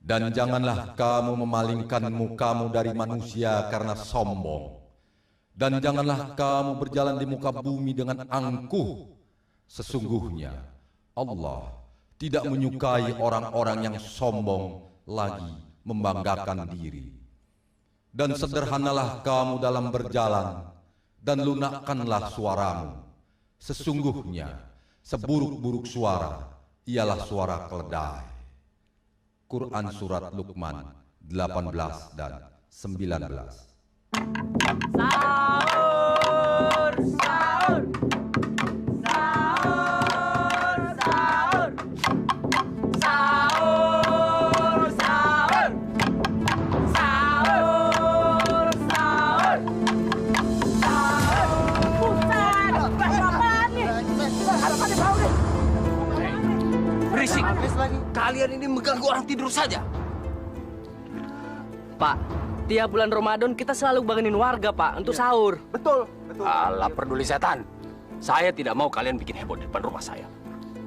Dan janganlah kamu memalingkan mukamu dari manusia karena sombong. Dan janganlah kamu berjalan di muka bumi dengan angkuh. Sesungguhnya Allah tidak menyukai orang-orang yang sombong lagi membanggakan diri. Dan sederhanalah kamu dalam berjalan, dan lunakkanlah suaramu. Sesungguhnya seburuk-buruk suara ialah suara keledai. Quran Surat Luqman 18 dan 19. Sahur, sahur, sahur, sahur, sahur, sahur, sahur, sahur, sahur. Buset, apaan nih? Apaan nih bau nih? Berisik! Kalian ini mengganggu orang tidur saja. Pak, tiap bulan Ramadan kita selalu bangunin warga, Pak, untuk sahur. Betul. Alah, peduli setan. Saya tidak mau kalian bikin heboh di depan rumah saya.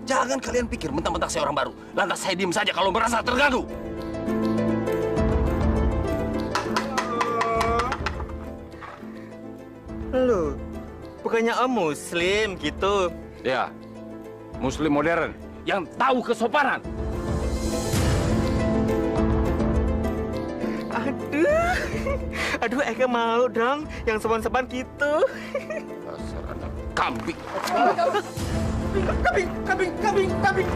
Jangan kalian pikir mentang-mentang saya orang baru. Lantas saya diam saja kalau merasa terganggu. Lu, bukannya Om Muslim gitu? Ya, Muslim modern yang tahu kesopanan. Aduh, Eka malu dong, yang sopan-sopan gitu. Dasar anak kambing. Kambing.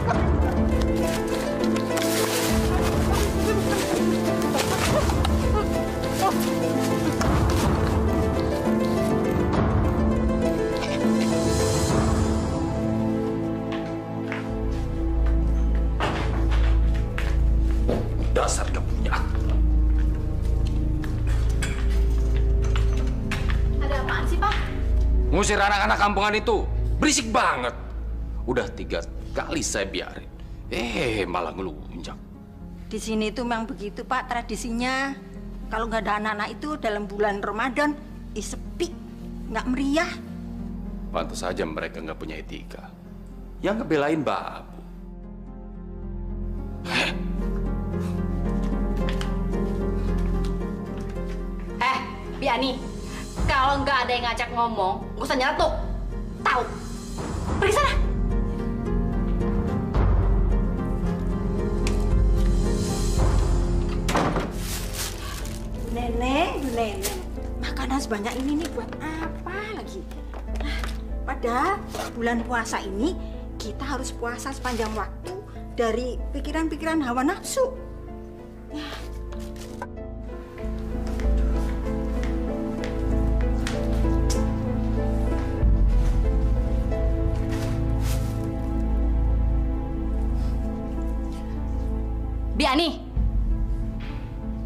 Dasar gak punya akal. Ada apaan sih, Pak? Ngusir anak-anak kampungan itu. Berisik banget. Udah 3 kali saya biarin. Malah ngelunjak. Di sini itu memang begitu, Pak, tradisinya. Kalau nggak ada anak-anak itu dalam bulan Ramadan, sepi, nggak meriah. Pantas saja mereka nggak punya etika. Yang ngebelain babu. Biani, kalau nggak ada yang ngajak ngomong, nggak usah nyeletuk. Tahu? Pergi sana. Nenek, makanan sebanyak ini nih buat apa lagi? Pada bulan puasa ini, kita harus puasa sepanjang waktu dari pikiran-pikiran hawa nafsu. Biani,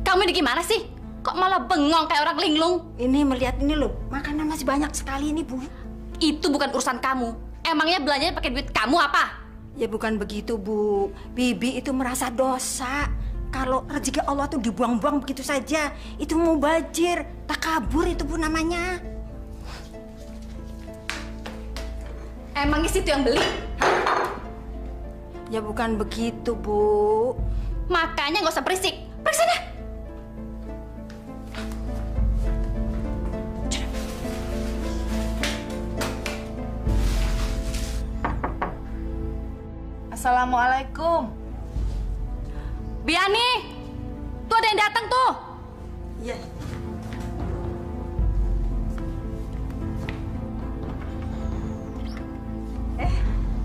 kamu ini gimana sih? Kok malah bengong kayak orang linglung? Ini melihat ini loh, makanan masih banyak sekali ini, Bu. Itu bukan urusan kamu. Emangnya belanjanya pakai duit kamu apa? Ya bukan begitu, Bu. Bibi itu merasa dosa. Kalau rezeki Allah tuh dibuang-buang begitu saja, itu mubazir, takabur itu, Bu, namanya. Emangnya situ yang beli? Hah? Ya bukan begitu, Bu. Makanya nggak usah berisik. Pergi sana. Assalamualaikum. Biani, tuh ada yang datang tuh. Iya.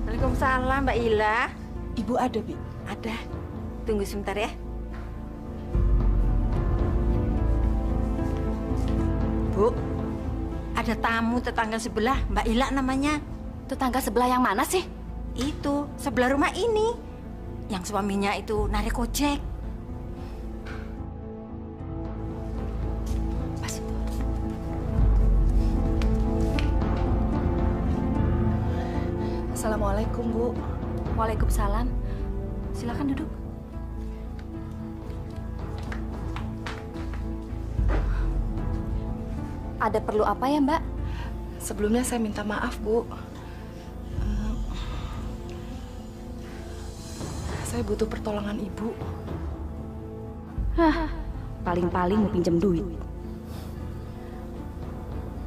Waalaikumsalam, Mbak Ila. Ibu ada, Bi? Ada. Tunggu sebentar ya. Bu, ada tamu tetangga sebelah, Mbak Ila namanya. Tetangga sebelah yang mana sih? Itu, sebelah rumah ini. Yang suaminya itu narik ojek. Pas itu. Assalamualaikum, Bu. Waalaikumsalam. Silakan duduk. Ada perlu apa ya, Mbak? Sebelumnya saya minta maaf, Bu. Saya butuh pertolongan Ibu. Paling-paling mau pinjam duit.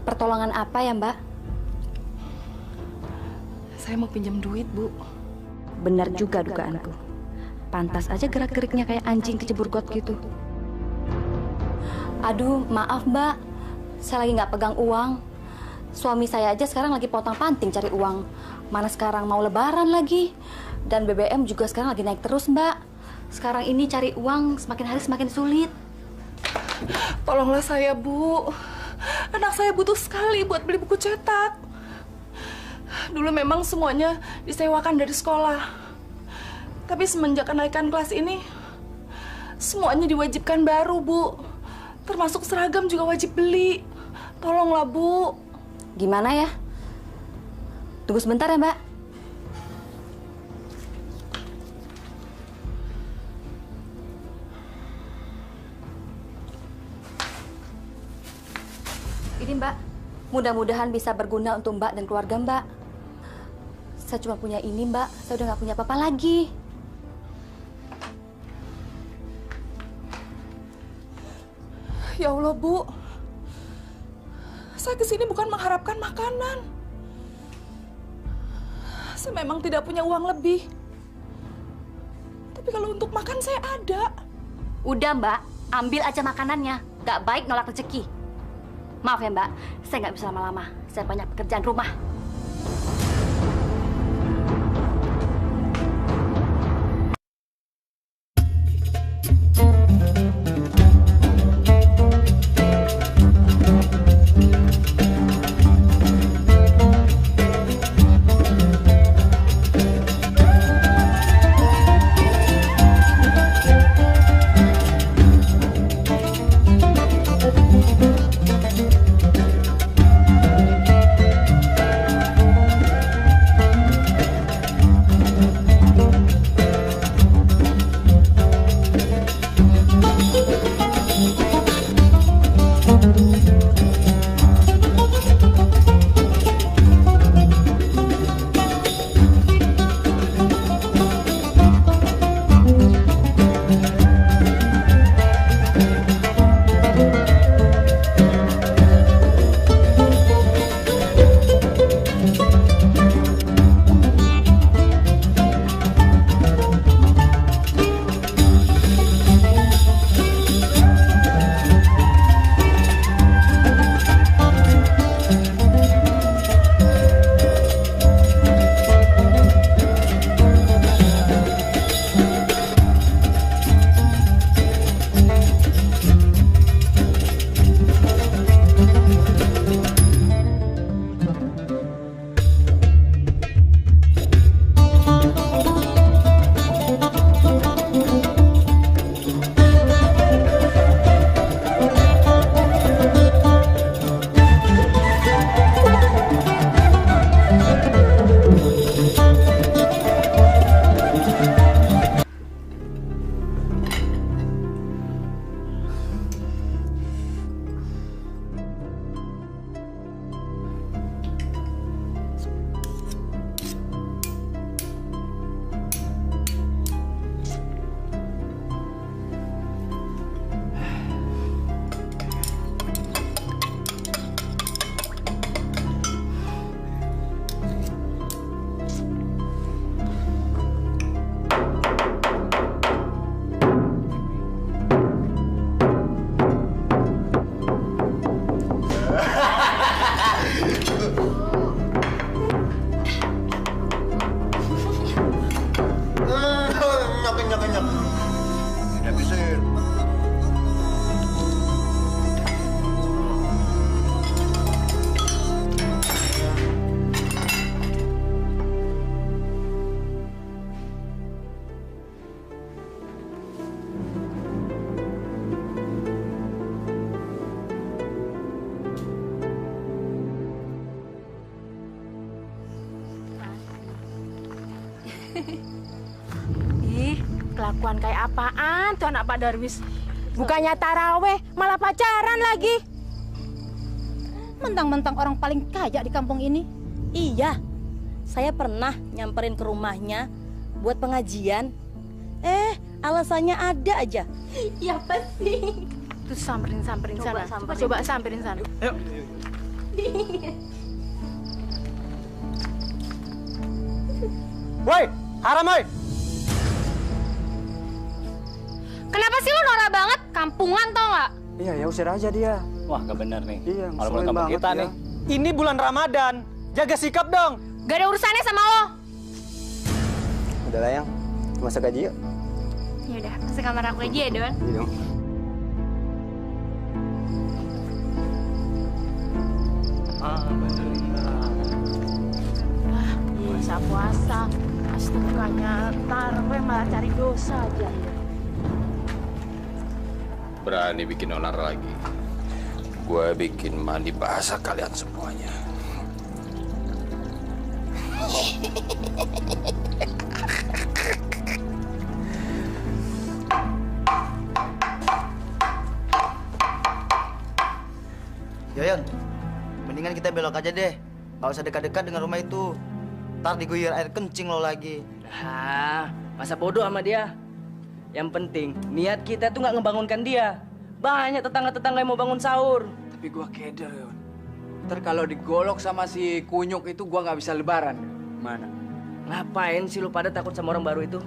Pertolongan apa ya, Mbak? Saya mau pinjam duit, Bu. Benar juga dugaanku. Pantas aja gerak-geriknya kayak anjing kecebur got gitu. Aduh, maaf Mbak. Saya lagi nggak pegang uang. Suami saya aja sekarang lagi pontang-panting cari uang. Mana sekarang mau lebaran lagi. Dan BBM juga sekarang lagi naik terus, Mbak. Sekarang ini cari uang semakin hari semakin sulit. Tolonglah saya, Bu. Anak saya butuh sekali buat beli buku cetak. Dulu memang semuanya disewakan dari sekolah. Tapi semenjak kenaikan kelas ini, semuanya diwajibkan baru, Bu. Termasuk seragam juga wajib beli. Tolonglah, Bu. Gimana ya? Tunggu sebentar ya, Mbak. Ini, Mbak. Mudah-mudahan bisa berguna untuk Mbak dan keluarga Mbak. Saya cuma punya ini, Mbak. Saya udah nggak punya apa-apa lagi. Ya Allah, Bu. Saya kesini bukan mengharapkan makanan. Saya memang tidak punya uang lebih. Tapi kalau untuk makan saya ada. Udah, Mbak. Ambil aja makanannya. Nggak baik nolak rezeki. Maaf ya, Mbak. Saya nggak bisa lama-lama. Saya banyak pekerjaan rumah. Ih, kelakuan kayak apaan tuh anak Pak Darwis? Bukannya taraweh, malah pacaran lagi. Mentang-mentang orang paling kaya di kampung ini. Iya, saya pernah nyamperin ke rumahnya buat pengajian. Alasannya ada aja. Ya pasti. Terus samperin sana. Coba samperin sana. Ayo. Woi, haram woi. Kenapa sih lu norak banget? Kampungan tau nggak? Iya, ya usir aja dia. Wah, gak bener nih. Iya, kalau bukan kampung kita nih. Ini bulan Ramadan. Jaga sikap dong. Gak ada urusannya sama lo. Udah lah, Yang. Masuk gaji yuk. Yaudah, masuk kamar aku aja ya, Don. Iya dong. Puasa. Astaganya, taraweh malah cari dosa aja. Berani bikin onar lagi. Gue bikin mandi bahasa kalian semuanya. Yoyon, mendingan kita belok aja deh. Gak usah dekat-dekat dengan rumah itu. Ntar diguyur air kencing lo lagi. Ah, masa bodoh sama dia. Yang penting, niat kita tuh nggak ngebangunkan dia. Banyak tetangga-tetangga yang mau bangun sahur. Tapi gua keder, Yon. Ntar kalau digolok sama si kunyuk itu gua nggak bisa lebaran. Mana? Ngapain sih lu pada takut sama orang baru itu?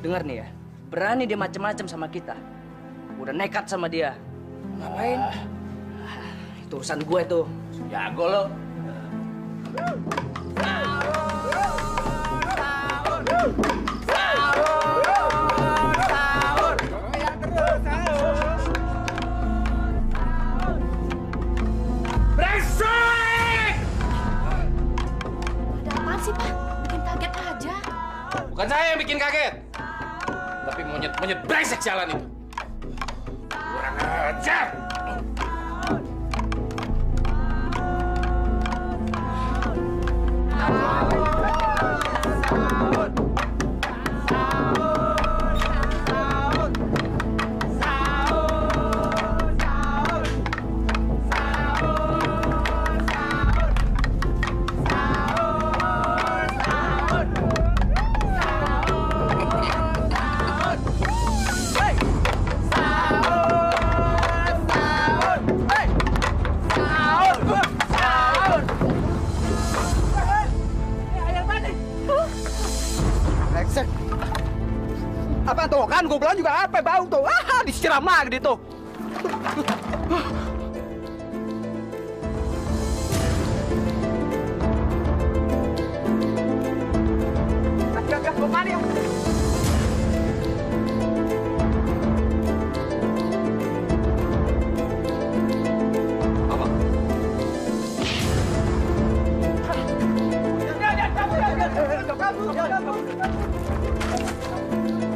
Dengar nih ya, berani dia macem-macem sama kita. Udah nekat sama dia. Ngapain? Itu urusan gue tuh. Jago lo. Bukan saya yang bikin kaget, tapi monyet-monyet brengsek jalan itu. Kurang ajar. Apa tuh kan gue bilang juga apa bau tuh, disiram lagi tuh. Gak mau mandi. Apa?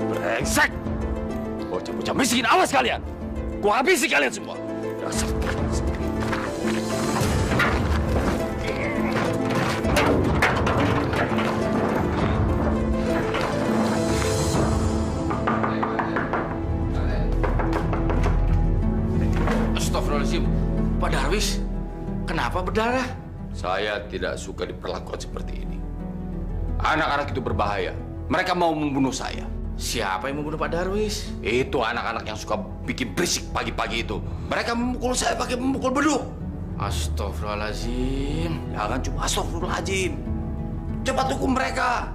Brengsek! Bocah-bocah miskin, awas kalian! Gua habisi kalian semua! Dasar brengsek. Astagfirullahaladzim, Pak Darwis, kenapa berdarah? Saya tidak suka diperlakukan seperti ini. Anak-anak itu berbahaya. Mereka mau membunuh saya. Siapa yang membunuh Pak Darwis? Itu anak-anak yang suka bikin berisik pagi-pagi itu. Mereka memukul saya pakai memukul beduk. Astagfirullahaladzim. Jangan cuma astagfirullahaladzim. Cepat hukum mereka.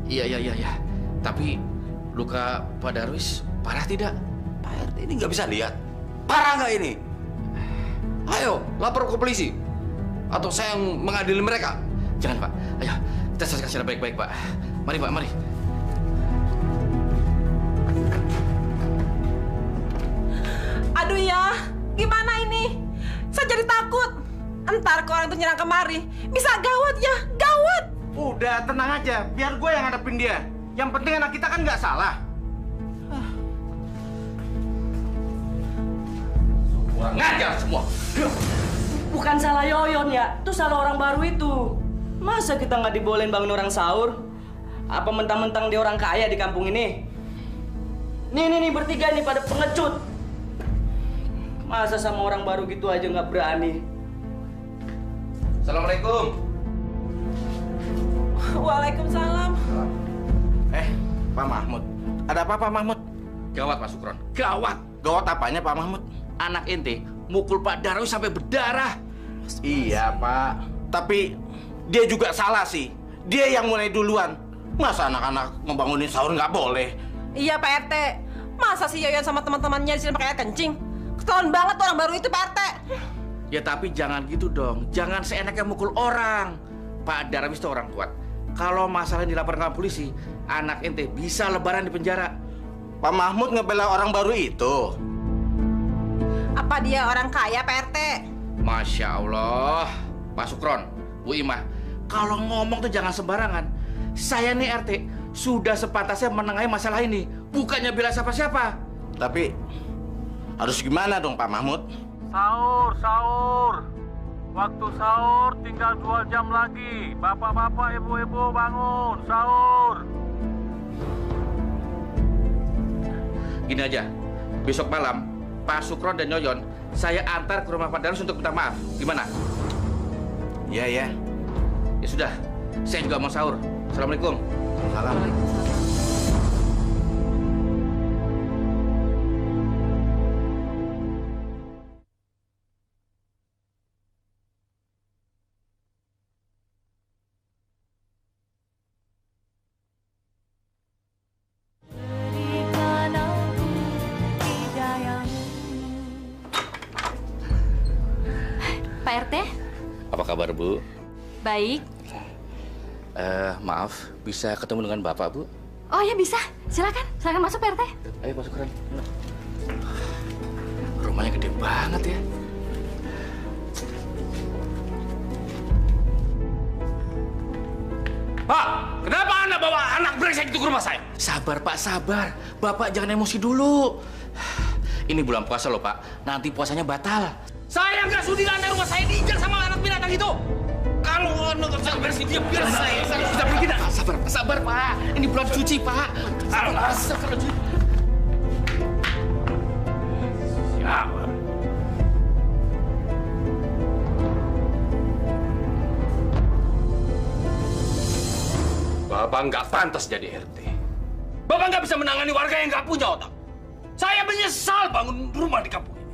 Iya. Tapi luka Pak Darwis parah tidak? Pak RT ini nggak bisa lihat. Parah nggak ini? Ayo, lapor ke polisi. Atau saya yang mengadili mereka. Jangan, Pak. Ayo, kita selesaikan secara baik-baik, Pak. Mari, Pak, mari. Aduh ya, gimana ini? Saya jadi takut. Entar kalau orang itu nyerang kemari, bisa gawat ya, gawat. Udah, tenang aja. Biar gue yang ngadepin dia. Yang penting anak kita kan nggak salah. Kurang ngajar semua. Bukan salah Yoyon ya, itu salah orang baru itu. Masa kita nggak dibolehin bangun orang sahur? Apa mentang-mentang dia orang kaya di kampung ini? Nih bertiga nih pada pengecut. Masa sama orang baru gitu aja nggak berani? Assalamualaikum. Waalaikumsalam. Pak Mahmud. Ada apa, Pak Mahmud? Gawat Pak Sukron, gawat. Gawat apanya Pak Mahmud? Anak ente mukul Pak Darwis sampai berdarah. Iya Pak, tapi dia juga salah sih. Dia yang mulai duluan. Masa anak-anak ngebangunin sahur nggak boleh? Iya Pak RT. Masa si Yoyon sama teman-temannya di sini pakai air kencing? Keterlaluan banget tuh orang baru itu Pak RT. Ya tapi jangan gitu dong. Jangan seenaknya mukul orang. Pak Darwis itu orang kuat. Kalau masalah yang dilaporkan ke polisi, anak ente bisa lebaran di penjara. Pak Mahmud ngebela orang baru itu. Apa dia orang kaya Pak RT? Masya Allah. Pak Sukron, Bu Imah, kalau ngomong tuh jangan sembarangan. Saya nih RT sudah sepantasnya menengahi masalah ini, bukannya bela siapa-siapa. Tapi harus gimana dong Pak Mahmud? Sahur. Waktu sahur tinggal 2 jam lagi. Bapak-bapak, ibu-ibu bangun, sahur. Gini aja, besok malam Pak Sukron dan Yoyon saya antar ke rumah Pak Darwis untuk minta maaf. Gimana? Iya ya. Ya sudah, saya juga mau sahur. Assalamualaikum. Salam. Pak RT? Apa kabar Bu? Baik. Maaf, bisa ketemu dengan Bapak Bu? Oh ya bisa, silakan masuk Pak RT. Ayo Pak Sukron. Rumahnya gede banget ya. Pak, kenapa Anda bawa anak brengsek itu ke rumah saya? Sabar Pak, sabar. Bapak jangan emosi dulu. Ini bulan puasa loh Pak, nanti puasanya batal. Saya nggak sudi lantai rumah saya diinjak sama anak binatang itu. Kalau Anda nggak bisa bersih dia, biar saya bisa pergi dah. Sabar Pak, ini bulan suci Pak. Sabar. Siapa? Bapak nggak pantas jadi RT. Bapak nggak bisa menangani warga yang nggak punya otak. Saya menyesal bangun rumah di kampung ini.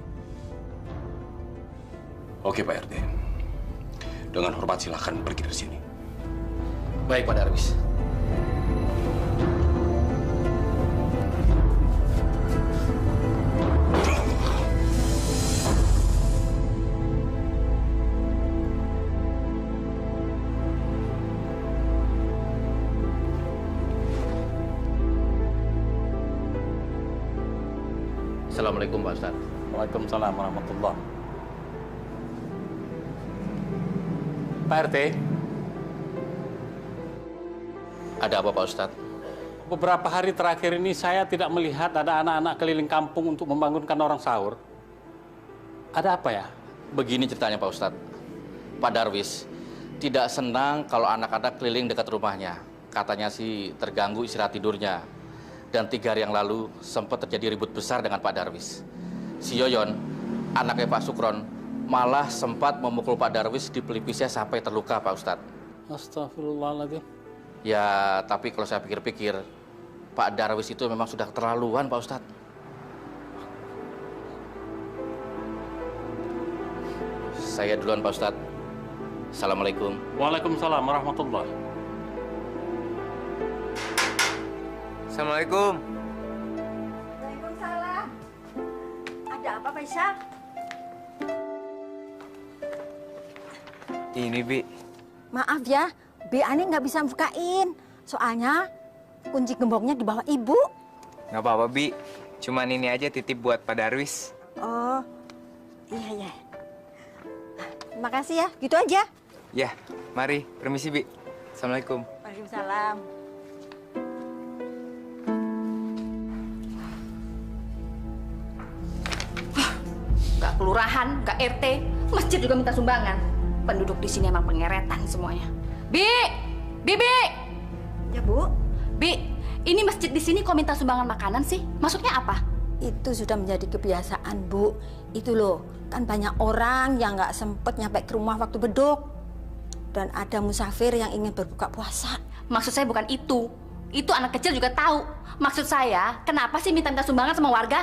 Oke Pak RT. Dengan hormat silahkan pergi dari sini. Baik Pak Darwis. Assalamualaikum Pak Ustaz. Waalaikumsalam warahmatullahi. Pak RT. Ada apa Pak Ustaz? Beberapa hari terakhir ini saya tidak melihat ada anak-anak keliling kampung untuk membangunkan orang sahur. Ada apa ya? Begini ceritanya Pak Ustaz. Pak Darwis tidak senang kalau anak-anak keliling dekat rumahnya. Katanya sih terganggu istirahat tidurnya. Dan 3 hari yang lalu sempat terjadi ribut besar dengan Pak Darwis. Si Yoyon, anaknya Pak Sukron, malah sempat memukul Pak Darwis di pelipisnya sampai terluka Pak Ustadz. Astagfirullahaladzim. Ya, tapi kalau saya pikir-pikir, Pak Darwis itu memang sudah keterlaluan Pak Ustadz. Saya duluan Pak Ustadz. Assalamualaikum. Waalaikumsalam warahmatullahi. Assalamualaikum. Waalaikumsalam. Ada apa, Faisal? Ini, Bi. Maaf ya, Bi Ani nggak bisa bukain. Soalnya kunci gemboknya di bawah Ibu. Nggak apa-apa, Bi. Cuman ini aja titip buat Pak Darwis. Oh, iya. Makasih ya, gitu aja. Ya, mari. Permisi, Bi. Assalamualaikum. Waalaikumsalam. Nggak kelurahan, nggak RT, masjid juga minta sumbangan. Penduduk di sini emang pengeretan semuanya. Bi! Ya, Bu. Bi, ini masjid di sini kok minta sumbangan makanan sih? Maksudnya apa? Itu sudah menjadi kebiasaan, Bu. Itu loh, kan banyak orang yang nggak sempet nyampe ke rumah waktu beduk. Dan ada musafir yang ingin berbuka puasa. Maksud saya bukan itu. Itu anak kecil juga tahu. Maksud saya, kenapa sih minta sumbangan sama warga?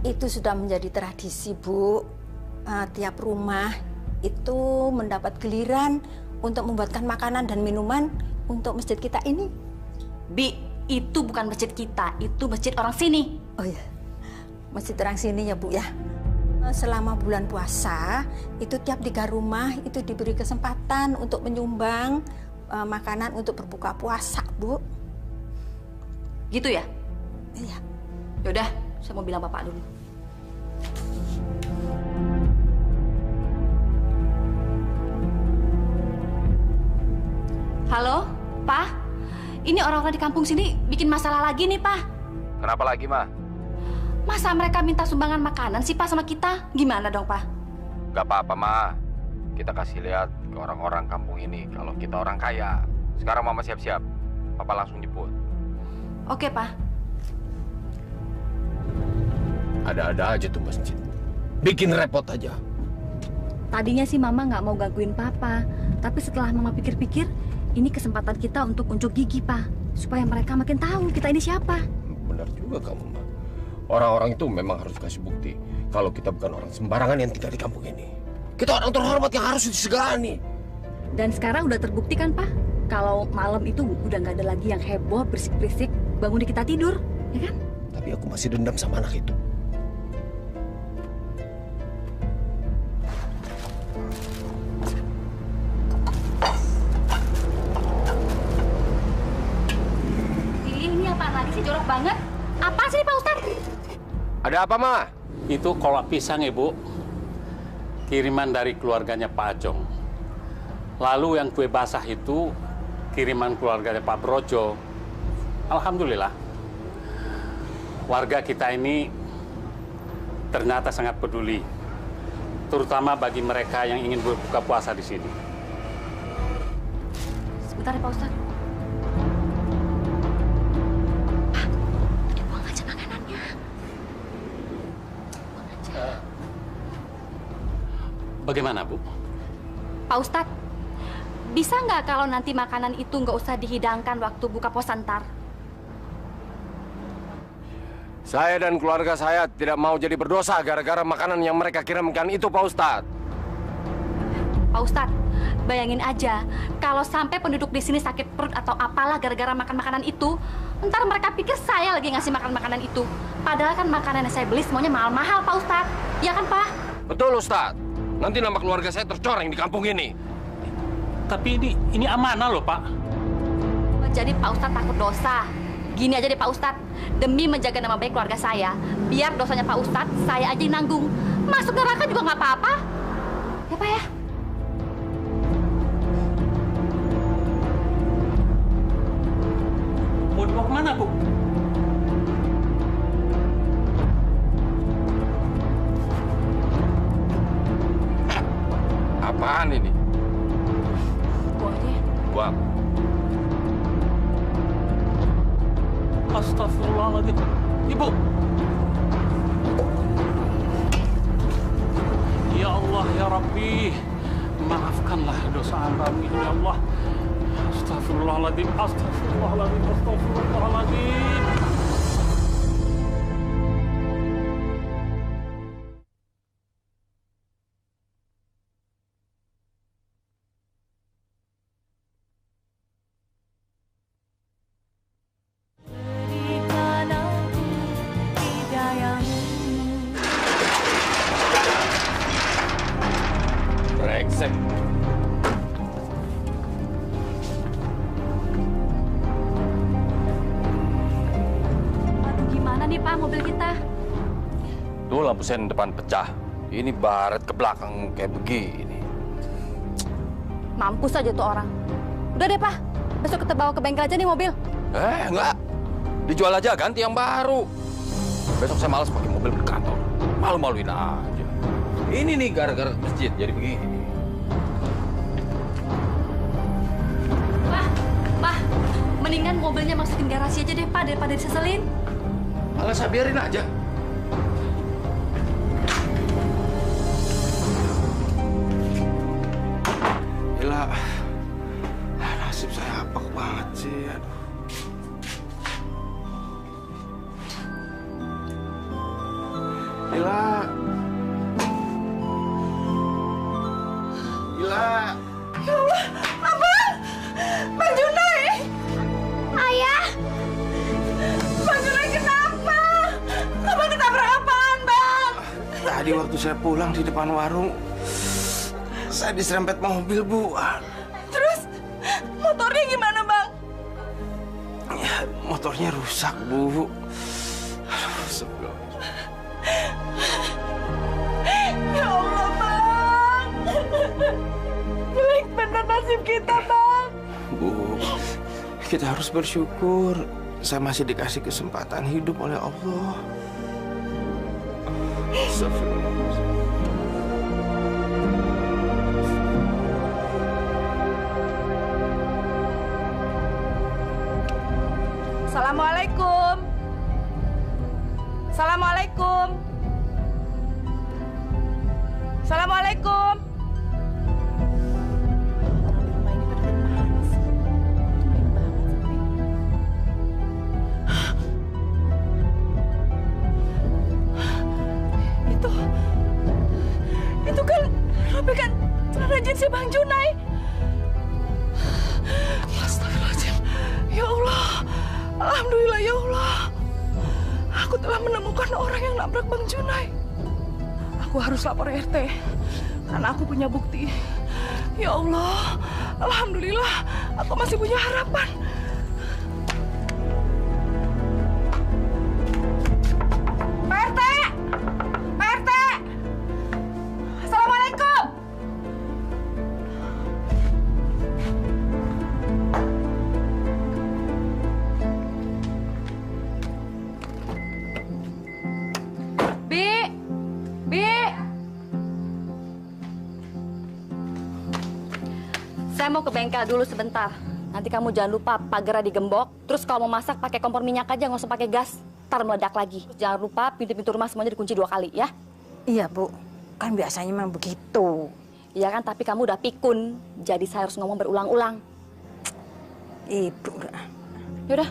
Itu sudah menjadi tradisi, Bu. Tiap rumah itu mendapat giliran untuk membuatkan makanan dan minuman untuk masjid kita ini. Bi, itu bukan masjid kita, itu masjid orang sini. Oh ya, masjid orang sini ya, Bu ya. Selama bulan puasa, itu tiap 3 rumah itu diberi kesempatan untuk menyumbang makanan untuk berbuka puasa, Bu. Gitu ya? Iya. Yaudah, saya mau bilang Bapak dulu. Halo, Pak? Ini orang-orang di kampung sini bikin masalah lagi nih, Pak. Kenapa lagi, Ma? Masa mereka minta sumbangan makanan sih, Pak, sama kita? Gimana dong, Pak? Gak apa-apa, Ma. Kita kasih lihat ke orang-orang kampung ini kalau kita orang kaya. Sekarang Mama siap-siap. Papa langsung jemput. Oke, Pak. Ada-ada aja tuh masjid. Bikin repot aja. Tadinya sih Mama nggak mau gangguin Papa. Tapi setelah Mama pikir-pikir, ini kesempatan kita untuk unjuk gigi, Pak. Supaya mereka makin tahu kita ini siapa. Benar juga kamu, Ma. Orang-orang itu memang harus kasih bukti kalau kita bukan orang sembarangan yang tinggal di kampung ini. Kita orang terhormat yang harus disegani. Dan sekarang udah terbukti kan, Pak? Kalau malam itu udah nggak ada lagi yang heboh, berisik-berisik, bangun di kita tidur, ya kan? Tapi aku masih dendam sama anak itu. Ini apaan lagi sih, jorok banget? Apa sih, Pak Ustadz? Ada apa, Ma? Itu kolak pisang, Ibu. Kiriman dari keluarganya Pak Ajong. Lalu yang kue basah itu kiriman keluarganya Pak Brojo. Alhamdulillah. Warga kita ini ternyata sangat peduli. Terutama bagi mereka yang ingin berbuka puasa di sini. Sebentar ya, Pak Ustadz. Buang aja makanannya. Buang aja. Bagaimana, Bu? Pak Ustadz, bisa nggak kalau nanti makanan itu nggak usah dihidangkan waktu buka puasa ntar? Saya dan keluarga saya tidak mau jadi berdosa gara-gara makanan yang mereka kirimkan itu, Pak Ustadz. Pak Ustadz, bayangin aja kalau sampai penduduk di sini sakit perut atau apalah gara-gara makan makanan itu, ntar mereka pikir saya lagi ngasih makan makanan itu. Padahal kan makanan yang saya beli semuanya mahal-mahal, Pak Ustadz. Ya kan, Pak? Betul, Ustadz. Nanti nama keluarga saya tercoreng di kampung ini. Tapi ini amanah loh, Pak. Jadi Pak Ustadz takut dosa. Gini aja deh, Pak Ustadz. Demi menjaga nama baik keluarga saya, biar dosanya Pak Ustadz saya aja yang nanggung. Masuk neraka juga nggak apa-apa. Ya, Pak ya? Mau dibawa kemana, Bu? Apaan ini? Buang aja ya. Buang. Astagfirullahaladzim. Ibu. Ya Allah, ya Rabbi. Maafkanlah dosa kami, ya Allah. Astagfirullahaladzim. Astagfirullahaladzim. Astagfirullahaladzim. Brengsek. Aduh, gimana nih, Pak, mobil kita? Tuh lampu sen depan pecah. Ini baret ke belakang kayak begini. Mampus aja tuh orang. Udah deh, Pak. Besok kita bawa ke bengkel aja nih mobil. Enggak. Dijual aja, ganti yang baru. Besok saya malas pakai mobil ke kantor. Malu-maluin aja. Ini nih gara-gara masjid jadi begini. Pak, mendingan mobilnya masukin garasi aja deh, Pak, daripada diseselin. Malah saya biarin aja. Gila, nasib saya apa banget sih, aduh. Ila. Ya Allah, Abang! Bang Junai! Ayah! Bang Junai kenapa? Abang ketabrak apaan, Bang? Tadi waktu saya pulang di depan warung, saya diserempet mobil, Bu. Terus motornya gimana, Bang? Ya, motornya rusak, Bu. Aduh, sebelum. Ya Allah, Bang. Jelek bener nasib kita, Bang. Bu, kita harus bersyukur. Saya masih dikasih kesempatan hidup oleh Allah. Astagfirullahaladzim. Assalamualaikum. Assalamualaikum. Assalamualaikum. Itu kan robekan celana jeansnya Bang Junai. Astagfirullahaladzim. Ya Allah. Alhamdulillah ya Allah. Aku telah menemukan orang yang nabrak Bang Junai. Aku harus lapor RT karena aku punya bukti. Ya Allah, alhamdulillah aku masih punya harapan. Pak RT! Pak RT! Assalamualaikum! Saya mau ke bengkel dulu sebentar. Nanti kamu jangan lupa pagarnya digembok. Terus kalau mau masak pakai kompor minyak aja, nggak usah pakai gas. Ntar meledak lagi. Jangan lupa pintu-pintu rumah semuanya dikunci 2 kali ya. Iya, Bu. Kan biasanya memang begitu. Iya kan, tapi kamu udah pikun. Jadi saya harus ngomong berulang-ulang. Ibu. Yaudah.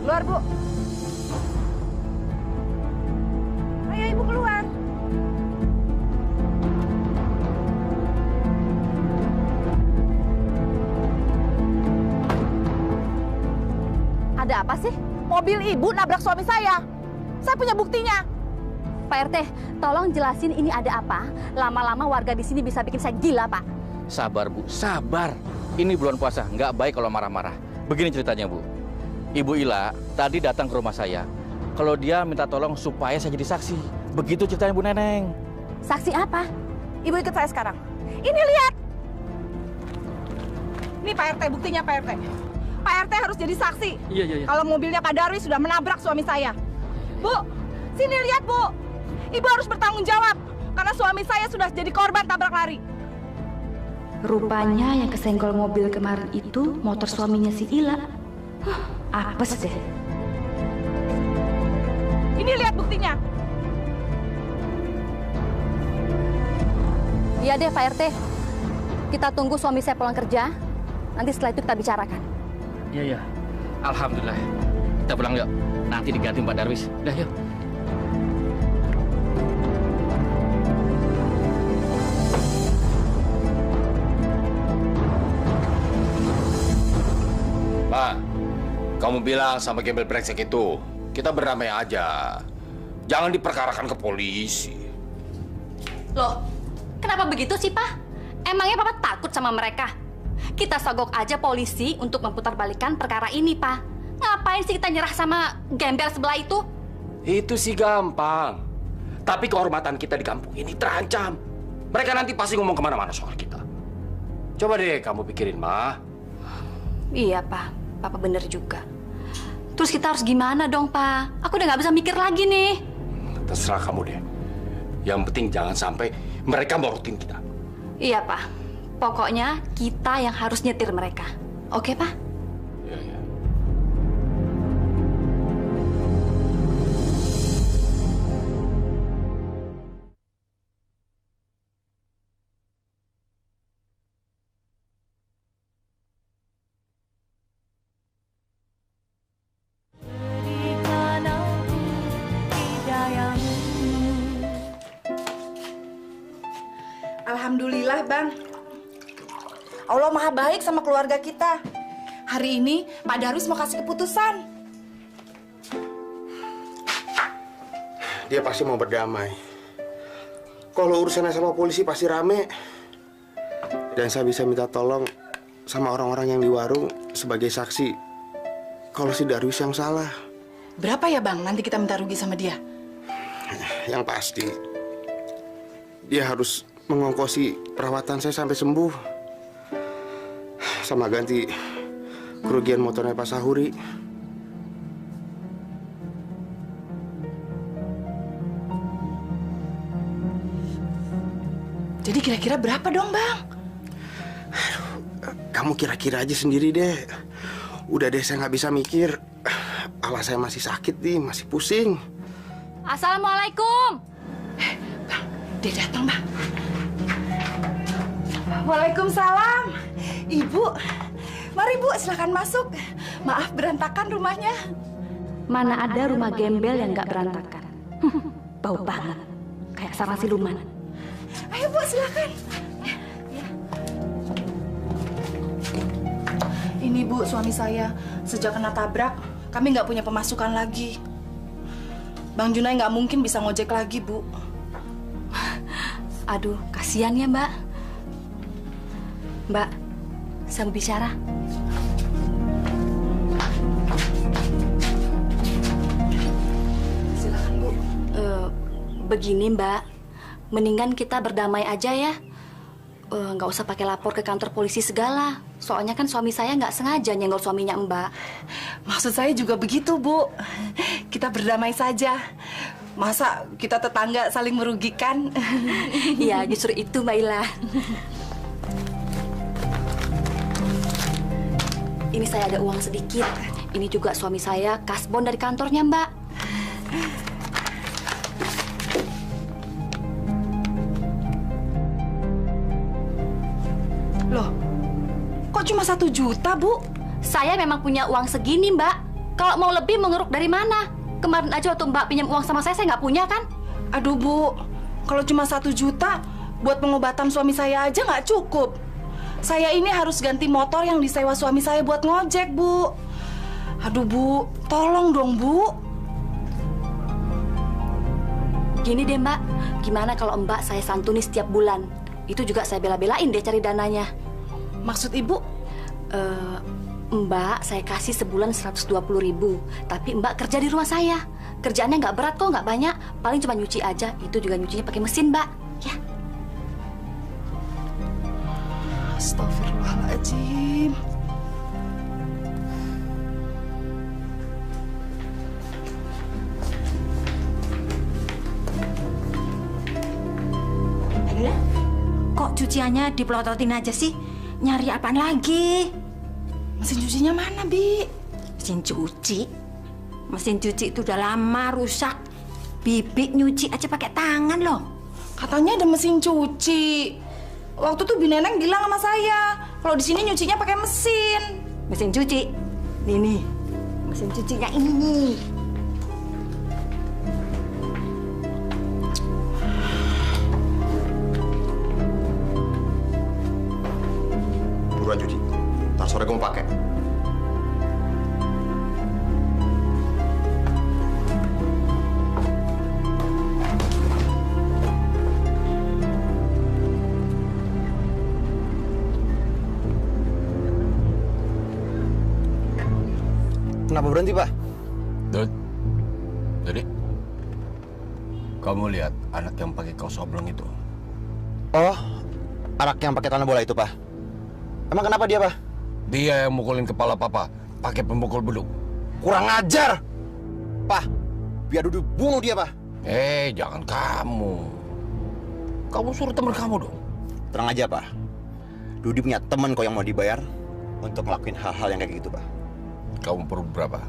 Keluar, Bu. Ayo, Ibu keluar. Ada apa sih? Mobil Ibu nabrak suami saya. Saya punya buktinya. Pak RT, tolong jelasin ini ada apa. Lama-lama warga di sini bisa bikin saya gila, Pak. Sabar, Bu. Sabar. Ini bulan puasa. Nggak baik kalau marah-marah. Begini ceritanya, Bu. Ibu Ila tadi datang ke rumah saya. Kalau dia minta tolong supaya saya jadi saksi. Begitu ceritanya Bu Neneng. Saksi apa? Ibu ikut saya sekarang. Ini lihat. Ini Pak RT, buktinya Pak RT. Pak RT harus jadi saksi. Iya. Kalau mobilnya Pak Darwis sudah menabrak suami saya. Bu, sini lihat, Bu. Ibu harus bertanggung jawab. Karena suami saya sudah jadi korban tabrak lari. Rupanya yang kesenggol mobil kemarin itu motor suaminya si Ila. Apes deh. Ini lihat buktinya. Iya deh Pak RT. Kita tunggu suami saya pulang kerja. Nanti setelah itu kita bicarakan. Iya. Alhamdulillah. Kita pulang yuk. Nanti diganti Mbak Darwis. Udah yuk. Pak, kamu bilang sama gembel brengsek itu, kita berdamai aja. Jangan diperkarakan ke polisi. Loh, kenapa begitu sih, Pak? Emangnya Papa takut sama mereka? Kita sogok aja polisi untuk memutarbalikkan perkara ini, Pak. Ngapain sih kita nyerah sama gembel sebelah itu? Itu sih gampang. Tapi kehormatan kita di kampung ini terancam. Mereka nanti pasti ngomong kemana-mana soal kita. Coba deh kamu pikirin, Ma. Iya, Pak. Papa bener juga. Terus kita harus gimana dong, Pak? Aku udah nggak bisa mikir lagi nih. Terserah kamu deh. Yang penting jangan sampai mereka morotin kita. Iya, Pak. Pokoknya kita yang harus nyetir mereka. Oke, Pak? Iya, iya. Alhamdulillah, Bang. Allah Maha baik sama keluarga kita. Hari ini Pak Darwis mau kasih keputusan. Dia pasti mau berdamai. Kalau urusannya sama polisi pasti rame. Dan saya bisa minta tolong sama orang-orang yang di warung sebagai saksi kalau si Darwis yang salah. Berapa ya, Bang? Nanti kita minta rugi sama dia. Yang pasti dia harus mengongkosi perawatan saya sampai sembuh, sama ganti kerugian motornya Pak Sahuri. Jadi kira-kira berapa dong, Bang? Kamu kira-kira aja sendiri deh. Udah deh, saya nggak bisa mikir. Kepala saya masih sakit nih, masih pusing. Assalamualaikum. Bang, dia datang, Bang. Waalaikumsalam. Ibu, mari Bu, silakan masuk. Maaf berantakan rumahnya. Mana ada rumah gembel yang nggak berantakan. Bau banget. Kayak sarang siluman. Ayo Bu, silakan. Ini Bu, suami saya. Sejak kena tabrak, kami nggak punya pemasukan lagi. Bang Junai nggak mungkin bisa ngojek lagi, Bu. Aduh, kasihan ya, Mbak. Mbak, saya mau bicara. Silakan, Bu. Begini, Mbak. Mendingan kita berdamai aja ya. Nggak usah pakai lapor ke kantor polisi segala. Soalnya kan suami saya nggak sengaja nyenggol suaminya Mbak. Maksud saya juga begitu, Bu. Kita berdamai saja. Masa kita tetangga saling merugikan? Iya, justru itu, Mbak Ila. Ini saya ada uang sedikit. Ini juga suami saya kasbon dari kantornya, Mbak. Loh, kok cuma 1 juta, Bu? Saya memang punya uang segini, Mbak. Kalau mau lebih, mengeruk dari mana? Kemarin aja waktu Mbak pinjam uang sama saya nggak punya, kan? Aduh, Bu. Kalau cuma 1 juta, buat pengobatan suami saya aja nggak cukup. Saya ini harus ganti motor yang disewa suami saya buat ngojek, Bu. Aduh, Bu. Tolong dong, Bu. Gini deh, Mbak. Gimana kalau Mbak saya santuni setiap bulan? Itu juga saya bela-belain deh cari dananya. Maksud Ibu? Mbak, saya kasih sebulan 120.000. Tapi Mbak kerja di rumah saya. Kerjaannya nggak berat kok, nggak banyak. Paling cuma nyuci aja. Itu juga nyucinya pakai mesin, Mbak. Ya. Astagfirullahaladzim. Kok cuciannya dipelototin aja sih? Nyari apaan lagi? Mesin cucinya mana, Bi? Mesin cuci? Mesin cuci itu udah lama rusak. Bibi nyuci aja pakai tangan loh. Katanya ada mesin cuci. Waktu tuh Bineneng bilang sama saya, kalau di sini nyucinya pakai mesin. Mesin cuci? Nih. Mesin cucinya ini nih. Buruan cuci. Ntar sore gue mau pakai. Kenapa berhenti, Pak? Jadi, kamu lihat anak yang pakai kaos oblong itu? Oh, anak yang pakai tanah bola itu, Pak? Emang kenapa dia, Pak? Dia yang mukulin kepala Papa pakai pemukul beduk. Kurang ajar! Pak, biar Dudi bunuh dia, Pak. Jangan kamu. Kamu suruh teman kamu dong. Tenang aja, Pak. Dudi punya teman kok yang mau dibayar untuk ngelakuin hal-hal yang kayak gitu, Pak. Kamu perlu berapa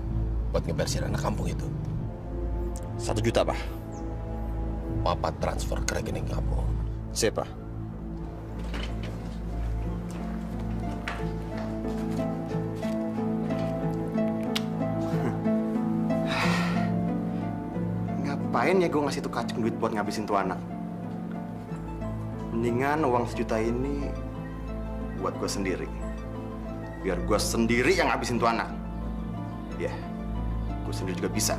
buat ngebersihin anak kampung itu? 1 juta, Pak. Papa transfer ke rekening kamu. Siap, Pak. Ngapain ya gue ngasih tuh kacung duit buat ngabisin tuh anak? Mendingan uang 1 juta ini buat gue sendiri. Biar gue sendiri yang ngabisin tuh anak. Ya, gue sendiri juga bisa.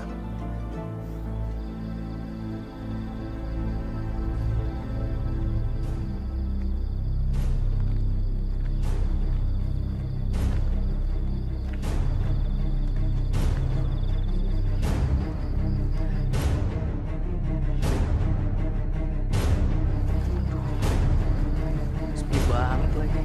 Sepi banget lagi.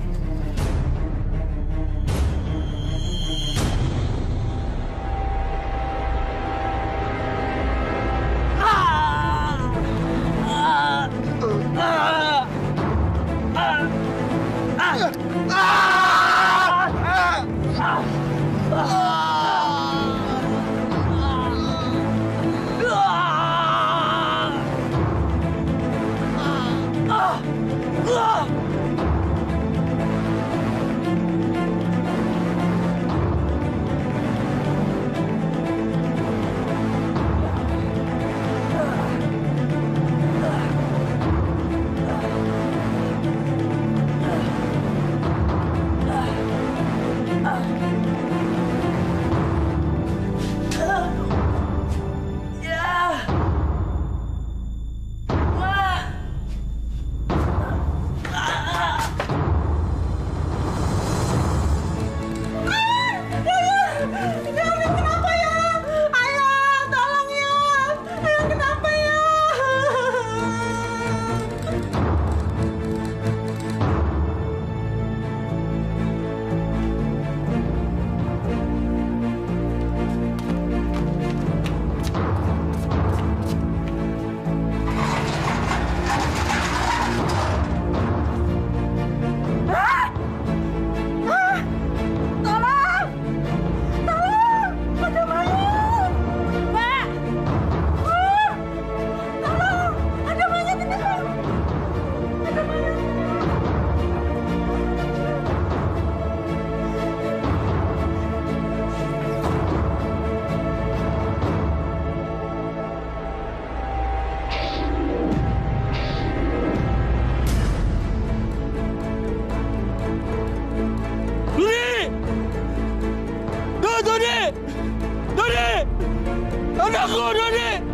Anakku, Dodi!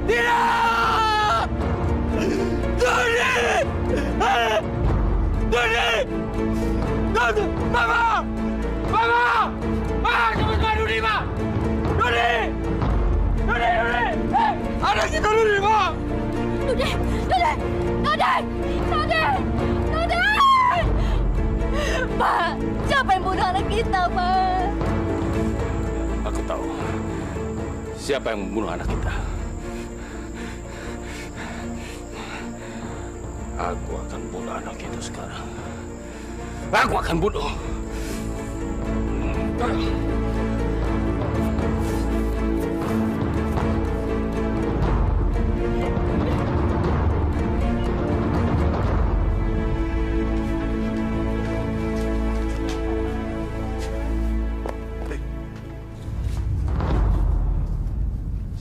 Tidak! Dodi! Dodi! Dodi! Mama! Mama! Mama, cepat Pak Dodi, Pak! Dodi! Dodi, Dodi! Anak kita Dodi, Pak! Dodi! Dodi! Dodi! Dodi! Dodi! Pak, siapa yang bunuh anak kita, Pak? Aku tahu siapa yang membunuh anak kita. Aku akan bunuh anak itu sekarang. Aku akan bunuh.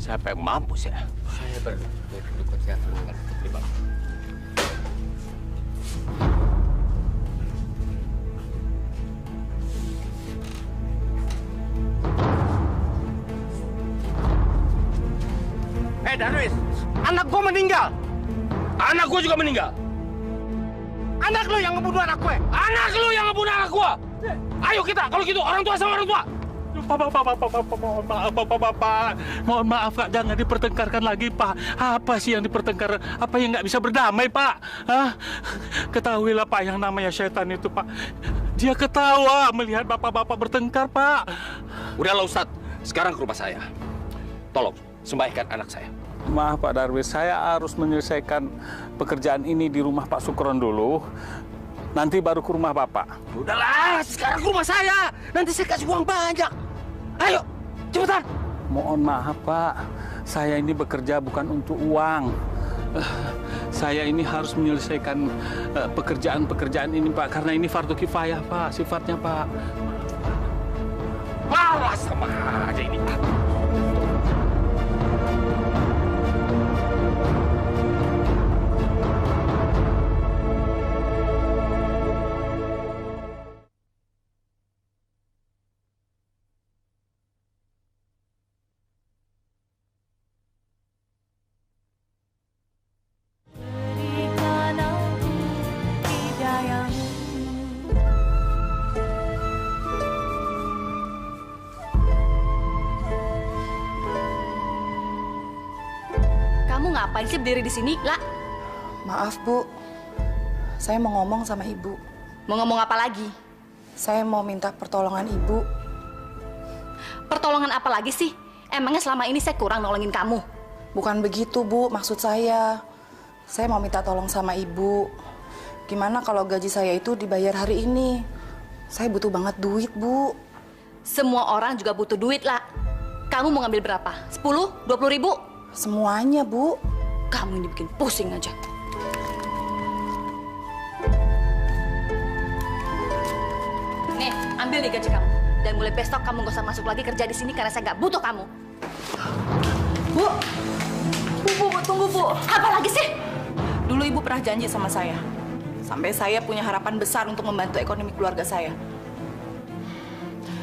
Siapa yang mampus ya? Saya berdukut ya, Bang. Darwis, anak gua meninggal. Anak gua juga meninggal. Anak lu yang ngebunuh anak gue. Anak lu yang ngebunuh anak gua. Ayo kita, kalau gitu orang tua sama orang tua. Bapak, mohon maaf Pak, jangan dipertengkarkan lagi Pak. Apa sih yang dipertengkarkan? Apa yang nggak bisa berdamai Pak? Hah? Ketahuilah Pak, yang namanya setan itu Pak, Dia ketawa melihat bapak-bapak bertengkar, Pak. Udahlah Ustadz, sekarang ke rumah saya. Tolong, sembahkan anak saya. Maaf Pak Darwis, saya harus menyelesaikan pekerjaan ini di rumah Pak Sukron dulu. Nanti baru ke rumah Bapak. Udahlah, sekarang ke rumah saya. Nanti saya kasih uang banyak. Ayo, cepetan. Mohon maaf Pak, saya ini bekerja bukan untuk uang. Saya ini harus menyelesaikan pekerjaan-pekerjaan ini Pak, karena ini fardu kifayah Pak, sifatnya Pak. Malah sama aja ini. Kamu ngapain sih berdiri di sini, La? Maaf, Bu. Saya mau ngomong sama Ibu. Mau ngomong apa lagi? Saya mau minta pertolongan Ibu. Pertolongan apa lagi sih? Emangnya selama ini saya kurang nolongin kamu? Bukan begitu, Bu. Maksud saya mau minta tolong sama Ibu. Gimana kalau gaji saya itu dibayar hari ini? Saya butuh banget duit, Bu. Semua orang juga butuh duit, La. Kamu mau ngambil berapa? 10? 20 ribu? Semuanya, Bu. Kamu ini bikin pusing aja. Nih, ambil nih gaji kamu. Dan mulai besok kamu gak usah masuk lagi kerja di sini karena saya nggak butuh kamu. Bu, tunggu, Bu. Apa lagi sih? Dulu Ibu pernah janji sama saya. Sampai saya punya harapan besar untuk membantu ekonomi keluarga saya.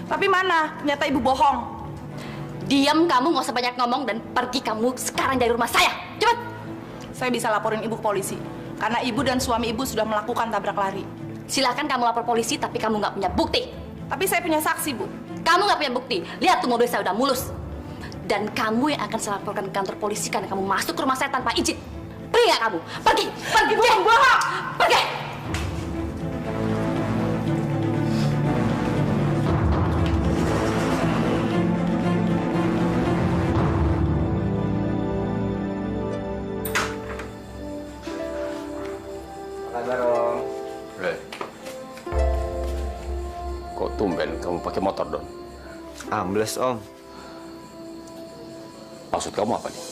Tapi mana? Ternyata Ibu bohong. Diam kamu, nggak usah banyak ngomong dan pergi kamu sekarang dari rumah saya. Cepat! Saya bisa laporin Ibu ke polisi. Karena Ibu dan suami Ibu sudah melakukan tabrak lari. Silakan kamu lapor polisi, tapi kamu nggak punya bukti. Tapi saya punya saksi, Bu. Kamu nggak punya bukti. Lihat tuh mobil saya udah mulus. Dan kamu yang akan saya laporkan ke kantor polisi karena kamu masuk ke rumah saya tanpa izin. Pergi nggak kamu? Pergi! Pergi! Bohong! Pergi! Kok tumben kamu pakai motor, Don? Ambles, Om. Maksud kamu apa nih?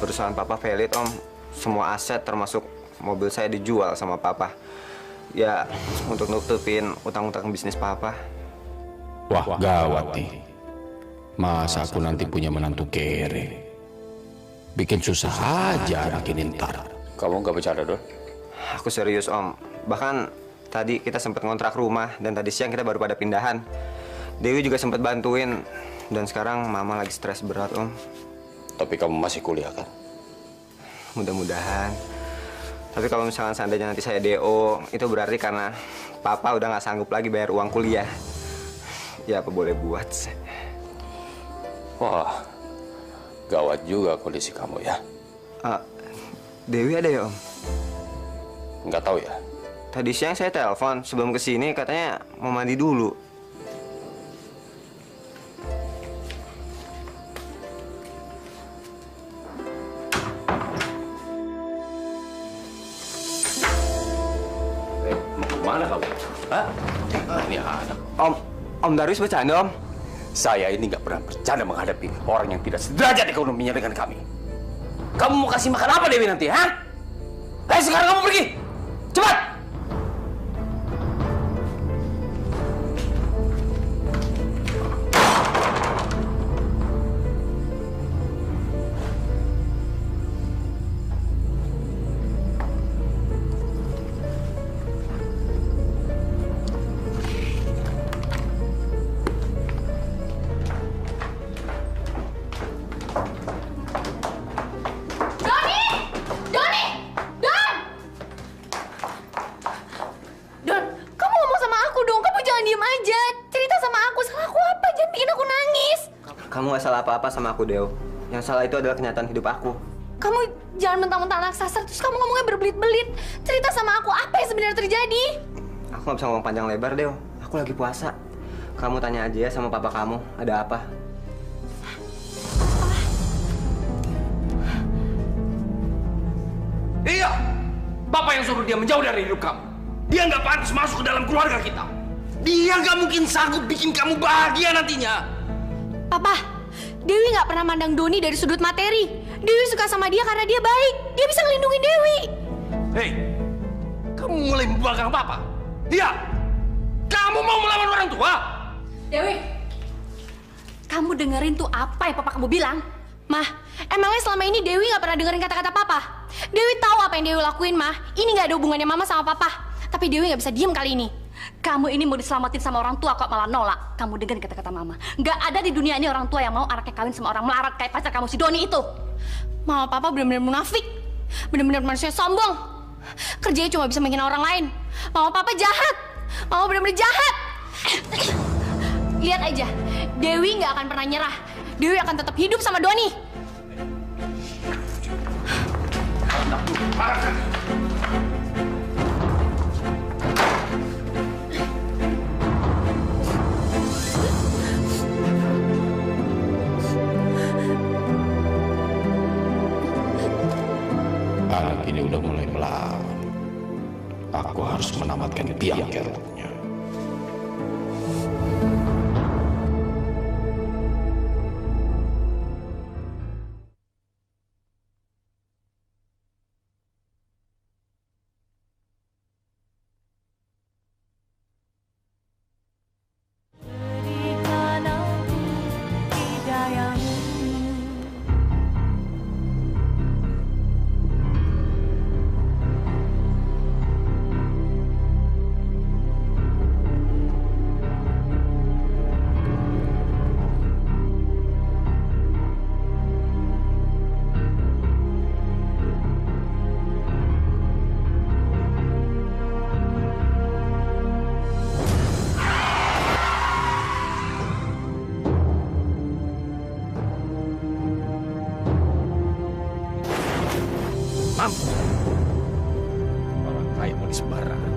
Perusahaan Papa valid, Om. Semua aset termasuk mobil saya dijual sama Papa. Ya, untuk nutupin utang-utang bisnis Papa. Wah, gawat nih. Masa aku nanti punya menantu kere? Bikin susah aja anak ini ntar. Kamu nggak bercanda, Don? Aku serius, Om. Bahkan tadi kita sempat ngontrak rumah dan tadi siang kita baru pada pindahan. Dewi juga sempat bantuin dan sekarang Mama lagi stres berat, Om. Tapi kamu masih kuliah kan? Mudah-mudahan. Tapi kalau misalnya seandainya nanti saya DO, itu berarti karena Papa udah nggak sanggup lagi bayar uang kuliah. Ya apa boleh buat. Wah, gawat juga kondisi kamu ya. Dewi ada ya, Om? Nggak tahu ya. Tadi siang saya telepon sebelum kesini katanya mau mandi dulu. Mau kemana kamu? Hah? Ini anak. Om Darwis bercanda, Om? Saya ini nggak pernah bercanda menghadapi orang yang tidak sederajat ekonominya dengan kami. Kamu mau kasih makan apa Dewi nanti, ha? Ayo sekarang kamu pergi! Cepat! Kamu gak salah apa-apa sama aku, Deo. Yang salah itu adalah kenyataan hidup aku. Kamu jangan mentang-mentang anak sasar, terus kamu ngomongnya berbelit-belit. Cerita sama aku, apa yang sebenarnya terjadi? Aku gak bisa ngomong panjang lebar, Deo. Aku lagi puasa. Kamu tanya aja ya sama papa kamu, ada apa? Iya, Bapak yang suruh dia menjauh dari hidup kamu. Dia nggak pantas masuk ke dalam keluarga kita. Dia nggak mungkin sanggup bikin kamu bahagia nantinya. Papa, Dewi nggak pernah mandang Doni dari sudut materi. Dewi suka sama dia karena dia baik. Dia bisa ngelindungin Dewi. Hei, kamu mulai membanggang Papa. Iya, kamu mau melawan orang tua? Dewi, kamu dengerin tuh apa yang Papa kamu bilang? Mah, emangnya selama ini Dewi nggak pernah dengerin kata-kata Papa? Dewi tahu apa yang Dewi lakuin, Mah. Ini nggak ada hubungannya Mama sama Papa. Tapi Dewi nggak bisa diam kali ini. Kamu ini mau diselamatin sama orang tua kok malah nolak. Kamu dengerin kata-kata Mama. Nggak ada di dunia ini orang tua yang mau anaknya kawin sama orang melarat kayak pacar kamu si Doni itu. Mama Papa benar-benar munafik. Benar-benar manusia sombong. Kerjanya cuma bisa menghina orang lain. Mama Papa jahat. Mama benar-benar jahat. Lihat aja, Dewi nggak akan pernah nyerah. Dewi akan tetap hidup sama Doni. Anak ini udah mulai melawan. Aku harus menamatkan tiang keruknya. Orang kaya mau disembarangan.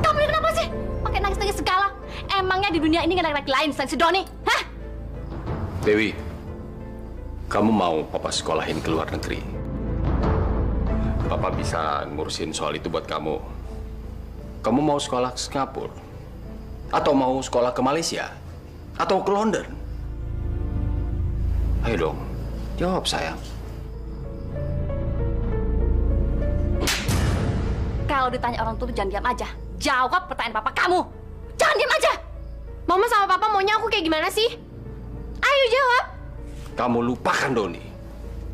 Kamu ini kenapa sih? Pakai nangis-nangis segala. Emangnya di dunia ini nggak ada laki lain selain si Doni? Hah? Dewi, kamu mau Papa sekolahin ke luar negeri? Papa bisa ngurusin soal itu buat kamu. Kamu mau sekolah ke Singapura? Atau mau sekolah ke Malaysia? Atau ke London? Ayo dong, jawab sayang. Kalau ditanya orang tua jangan diam aja. Jawab pertanyaan Papa kamu. Jangan diam aja. Mama sama Papa maunya aku kayak gimana sih? Ayo jawab. Kamu lupakan Doni.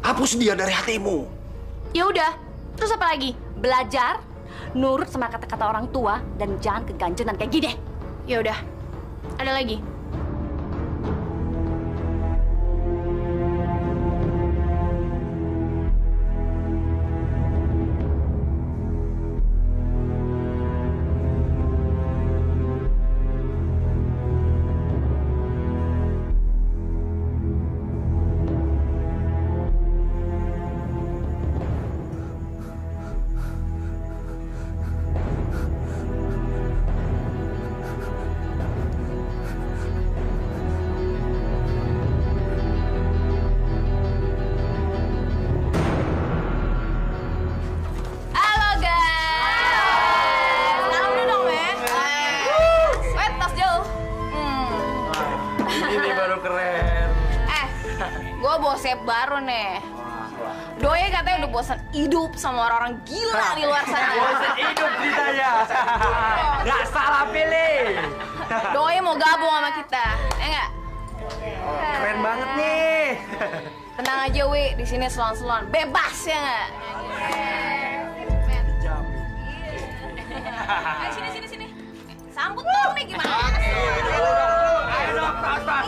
Hapus dia dari hatimu. Ya udah. Terus apa lagi? Belajar, nurut sama kata-kata orang tua dan jangan keganjenan kayak gini. Ya udah. Ada lagi? Bosep baru nih. Doi katanya udah bosan hidup sama orang-orang gila di luar sana. Bosan hidup ceritanya. Nggak salah pilih. Doi mau gabung sama kita, ya nggak? Keren banget nih. Tenang aja, Wi. Di sini selon-selon, bebas ya nggak? Ayo sini. Sambut dong nih gimana? Ayo dong, tas.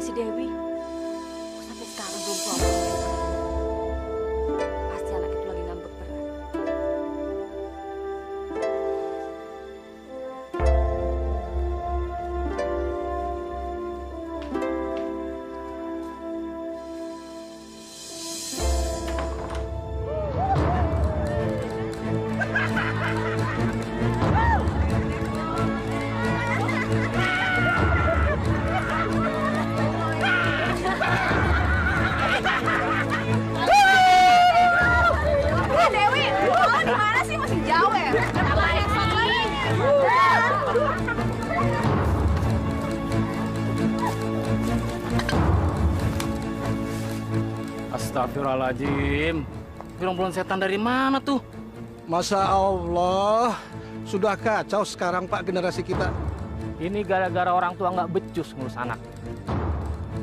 si Dewi? Sampai sekarang belum pulang. Pasti anak itu lagi ngambek berat. Astagfirullahaladzim. Gerombolan setan dari mana tuh? Masya Allah, sudah kacau sekarang Pak generasi kita. Ini gara-gara orang tua nggak becus ngurus anak.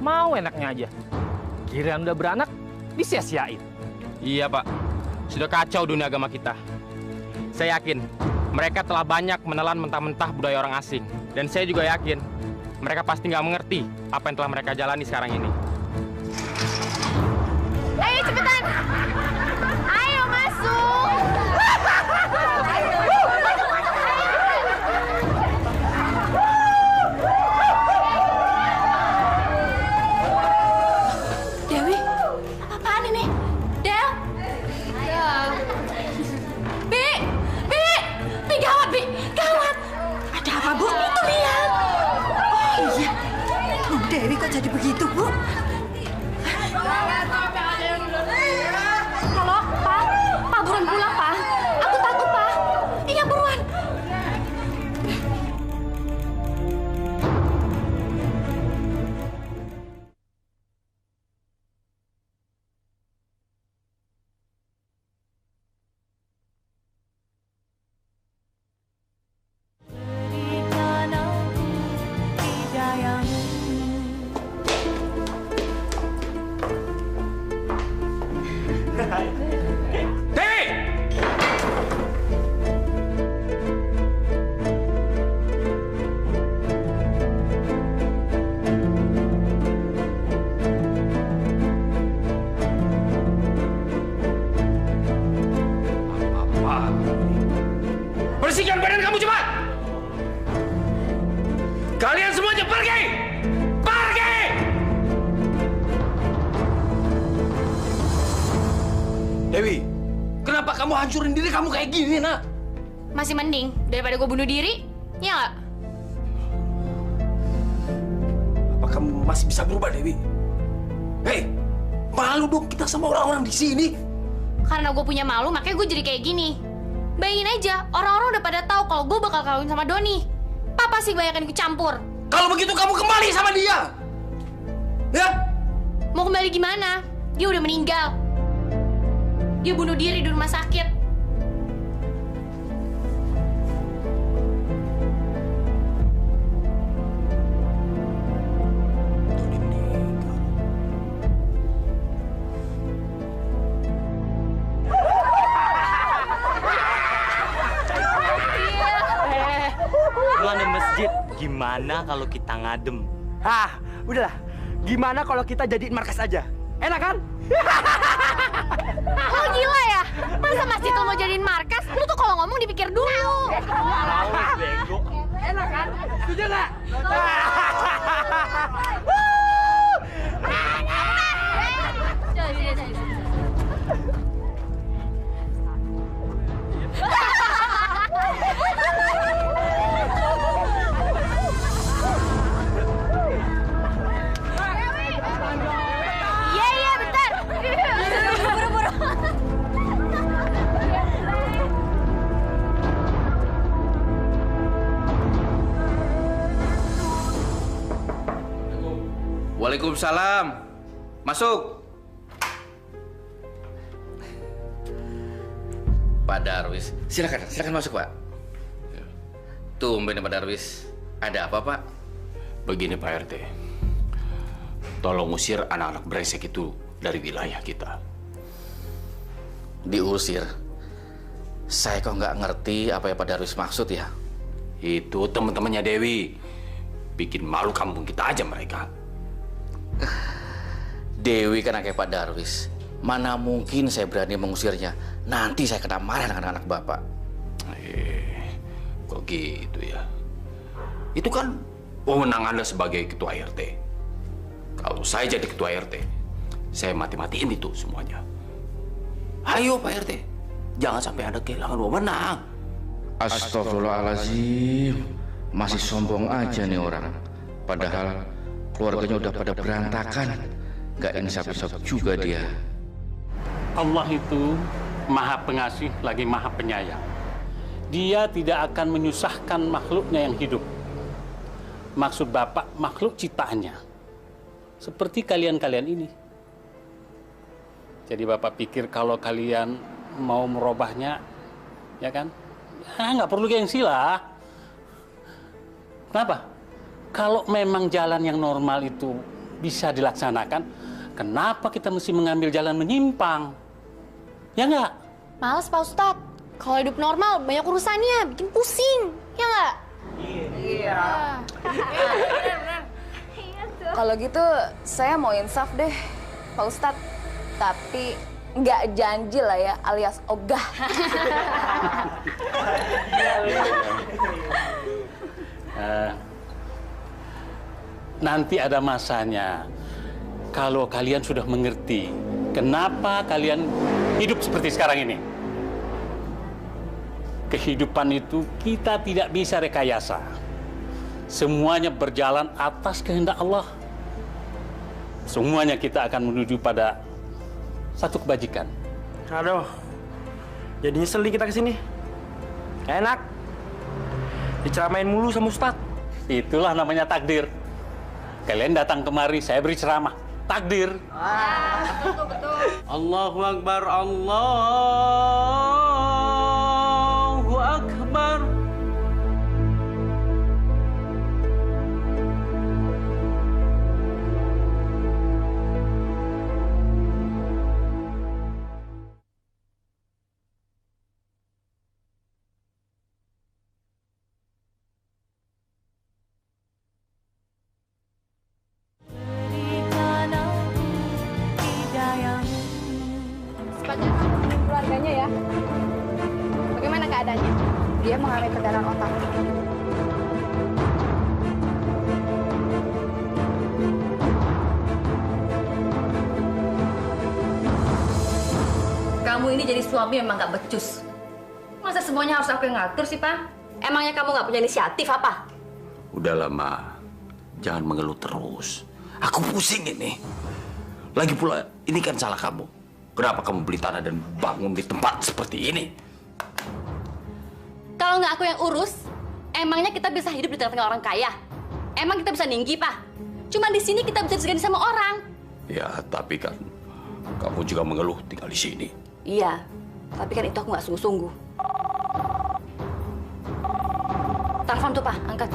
Mau enaknya aja. Kirain udah beranak, disia-siain. Iya Pak, sudah kacau dunia agama kita. Saya yakin mereka telah banyak menelan mentah-mentah budaya orang asing. Dan saya juga yakin mereka pasti nggak mengerti apa yang telah mereka jalani sekarang ini. Ayo cepetan! Ayo masuk! Dewi, apaan ini? Del? Bi! Bi! Bi, gawat, Bi! Gawat! Ada apa, Bu? Itu lihat. Oh iya, Bu Dewi kok jadi begitu, Bu? Halo, Pak? Pak, buruan pulang, Pak. Aku takut, Pak. Iya, buruan. Bersihkan badan kamu cepat! Kalian semuanya pergi! Pergi! Dewi, kenapa kamu hancurin diri kamu kayak gini, nak? Masih mending daripada gue bunuh diri, ya nggak? Apa kamu masih bisa berubah, Dewi? Hei, malu dong kita sama orang-orang di sini. Karena gue punya malu, makanya gue jadi kayak gini. Bayangin aja, orang-orang udah pada tahu kalau gue bakal kawin sama Doni. Papa sih banyak yang ikut campur. Kalau begitu kamu kembali sama dia. Ya? Mau kembali gimana? Dia udah meninggal. Dia bunuh diri di rumah sakit. Lu ada masjid, gimana kalau kita ngadem? Ah, udahlah. Gimana kalau kita jadiin markas aja? Enak kan? Lo gila ya? Masa masjid lo mau jadiin markas? Lu tuh kalau ngomong dipikir dulu. Bego. Enak kan? Setuju nggak? Iya, bentar. Buru-buru. Waalaikumsalam. Masuk. Pak Darwis, silakan masuk, Pak. Tumben Pak Darwis. Ada apa, Pak? Begini Pak RT, tolong usir anak-anak brengsek itu dari wilayah kita. Diusir? Saya kok nggak ngerti apa yang Pak Darwis maksud ya? Itu teman-temannya Dewi. Bikin malu kampung kita aja mereka. Dewi kan anaknya Pak Darwis. Mana mungkin saya berani mengusirnya. Nanti saya kena marah dengan anak Bapak. Kok gitu ya? Itu kan wewenang Anda sebagai ketua RT. Kalau saya jadi ketua RT, saya mati-matiin itu semuanya. Ayo Pak RT, jangan sampai Anda kehilangan wewenang. Astagfirullahaladzim. Masih sombong aja nih orang. Padahal keluarganya udah pada berantakan. Gak insaf-insaf juga dia. Allah itu maha pengasih lagi maha penyayang. Dia tidak akan menyusahkan makhluknya yang hidup. Maksud Bapak makhluk ciptaannya. Seperti kalian-kalian ini. Jadi Bapak pikir kalau kalian mau merubahnya, ya kan? Nggak perlu gengsi lah. Kenapa? Kalau memang jalan yang normal itu bisa dilaksanakan, kenapa kita mesti mengambil jalan menyimpang? Ya nggak? Males Pak Ustadz. Kalau hidup normal banyak urusannya, bikin pusing. Ya nggak? Iya. Kalau gitu saya mau insaf deh, Pak Ustadz. Tapi nggak janji lah ya, alias ogah. Nanti ada masanya. Kalau kalian sudah mengerti kenapa kalian hidup seperti sekarang ini. Kehidupan itu kita tidak bisa rekayasa. Semuanya berjalan atas kehendak Allah. Semuanya kita akan menuju pada satu kebajikan. Aduh, jadi nyesel nih kita kesini. Enak. Diceramain mulu sama Ustadz. Itulah namanya takdir. Kalian datang kemari, saya beri ceramah. Takdir. Betul. Allahu Akbar, Allahu Akbar. Keluarganya ya. Bagaimana keadaannya? Dia mengalami pendarahan otak. Kamu ini jadi suami memang gak becus. Masa semuanya harus aku yang ngatur sih, Pak? Emangnya kamu gak punya inisiatif apa? Udah lama, jangan mengeluh terus. Aku pusing ini. Lagi pula, ini kan salah kamu. Kenapa kamu beli tanah dan bangun di tempat seperti ini? Kalau nggak aku yang urus, emangnya kita bisa hidup di tengah-tengah orang kaya? Emang kita bisa ninggi, Pak? Cuma di sini kita bisa disegani sama orang. Ya, tapi kan kamu juga mengeluh tinggal di sini. Iya, tapi kan itu aku nggak sungguh-sungguh. Telepon tuh, Pak, angkat.